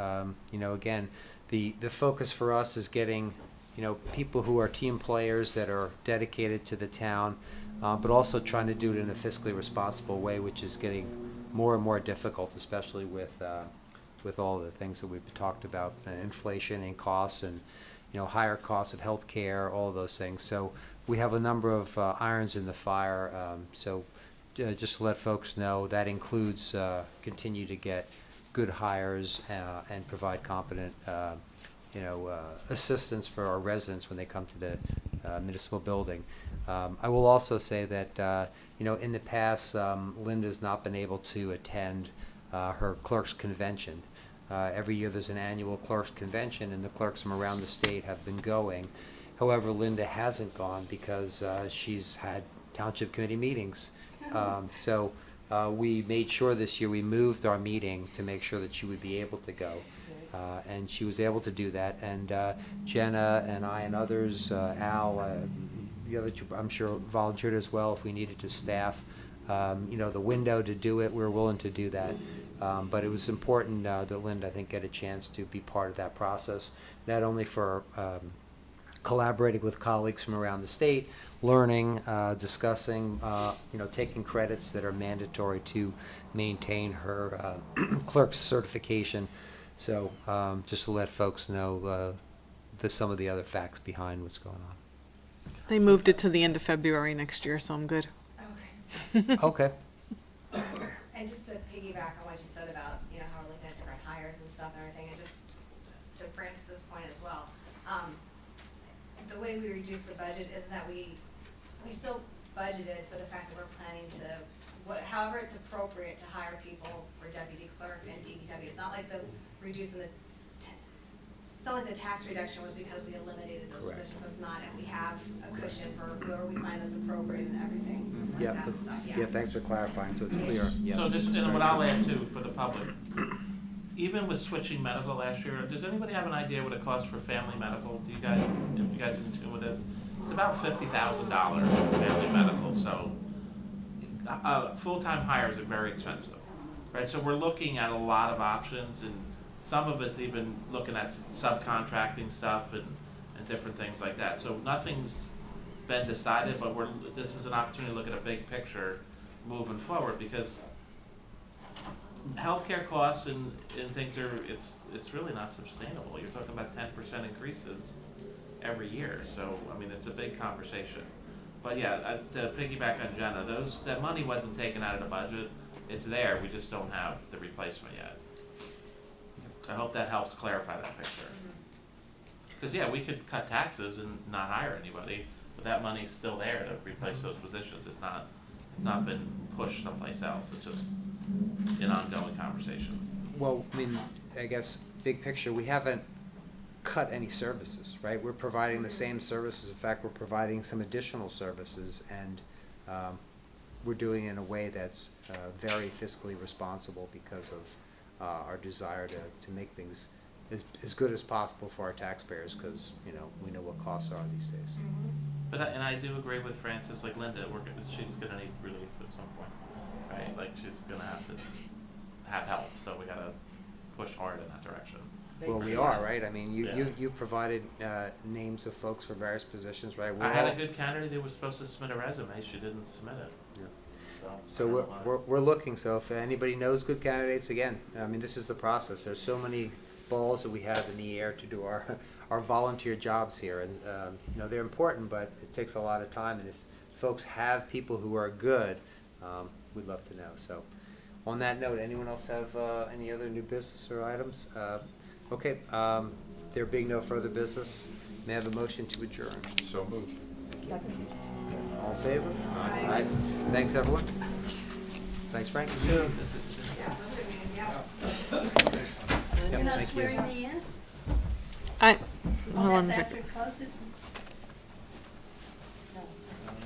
Again, the focus for us is getting people who are team players that are dedicated to the town, but also trying to do it in a fiscally responsible way, which is getting more and more difficult, especially with all the things that we've talked about, inflation and costs, and higher costs of health care, all of those things. So we have a number of irons in the fire. Just to let folks know, that includes continue to get good hires and provide competent assistance for our residents when they come to the municipal building. I will also say that in the past, Linda's not been able to attend her clerks convention. Every year there's an annual clerks convention, and the clerks from around the state have been going. However, Linda hasn't gone because she's had township committee meetings. So we made sure this year we moved our meeting to make sure that she would be able to go. And she was able to do that. And Jenna and I and others, Al, the other two, I'm sure, volunteered as well if we needed to staff. The window to do it, we're willing to do that. But it was important that Linda, I think, get a chance to be part of that process, not only for collaborating with colleagues from around the state, learning, discussing, taking credits that are mandatory to maintain her clerk's certification. So just to let folks know some of the other facts behind what's going on. They moved it to the end of February next year, so I'm good. Okay. Okay. And just to piggyback on what you said about, you know, how we're looking at different hires and stuff and everything, and just to Francis's point as well, the way we reduced the budget is that we still budgeted for the fact that we're planning to, however it's appropriate to hire people for deputy clerk and DPW. It's not like reducing it's not like the tax reduction was because we eliminated those Correct. positions. It's not, and we have a cushion for whoever we find that's appropriate and everything like Yeah, that and stuff, yeah, thanks for clarifying, so it's clear, yeah. So just, and what I'll add too, for the public, even with switching medical last year, does anybody have an idea what it costs for family medical? Do you guys, if you guys are in tune with it? It's about $50,000 for family medical, so, full-time hires are very expensive, right? So we're looking at a lot of options, and some of us even looking at subcontracting stuff and different things like that. So nothing's been decided, but this is an opportunity to look at a big picture moving forward, because healthcare costs and things it's really not sustainable. You're talking about 10% increases every year, so I mean it's a big conversation. But yeah, to piggyback on Jenna, that money wasn't taken out of the budget. It's there. We just don't have the replacement yet. So I hope that helps clarify that picture. Because yeah, we could cut taxes and not hire anybody, but that money's still there to replace those positions. It's not been pushed someplace else. It's just an ongoing conversation. Well, I mean, I guess, big picture, we haven't cut any services, right? We're providing the same services. In fact, we're providing some additional services, and we're doing it in a way that's very fiscally responsible because of our desire to make things as good as possible for our taxpayers, because, you know, we know what costs are these days. But I do agree with Francis, like Linda, she's gonna need relief at some point, right? Like she's gonna have to have help, so we gotta push hard in that direction. Well, we are, right? I mean, you provided names of folks for various positions, right? I had a good candidate who was supposed to submit a resume, she didn't submit it. Yeah. So So we're looking, so if anybody knows good candidates, again, I mean, this is the process. There's so many balls that we have in the air to do our volunteer jobs here, and you know, they're important, but it takes a lot of time, and if folks have people who are good, we'd love to know. So on that note, anyone else have any other new business or items? Okay, there being no further business, may I have a motion to adjourn? So moved. Second. All in favor? Aye. Thanks, everyone. Thanks, Frank. Yeah, that's a good meeting, yeah. Yep, You're not thank you. swearing me in? Hold on a That's second. after closes?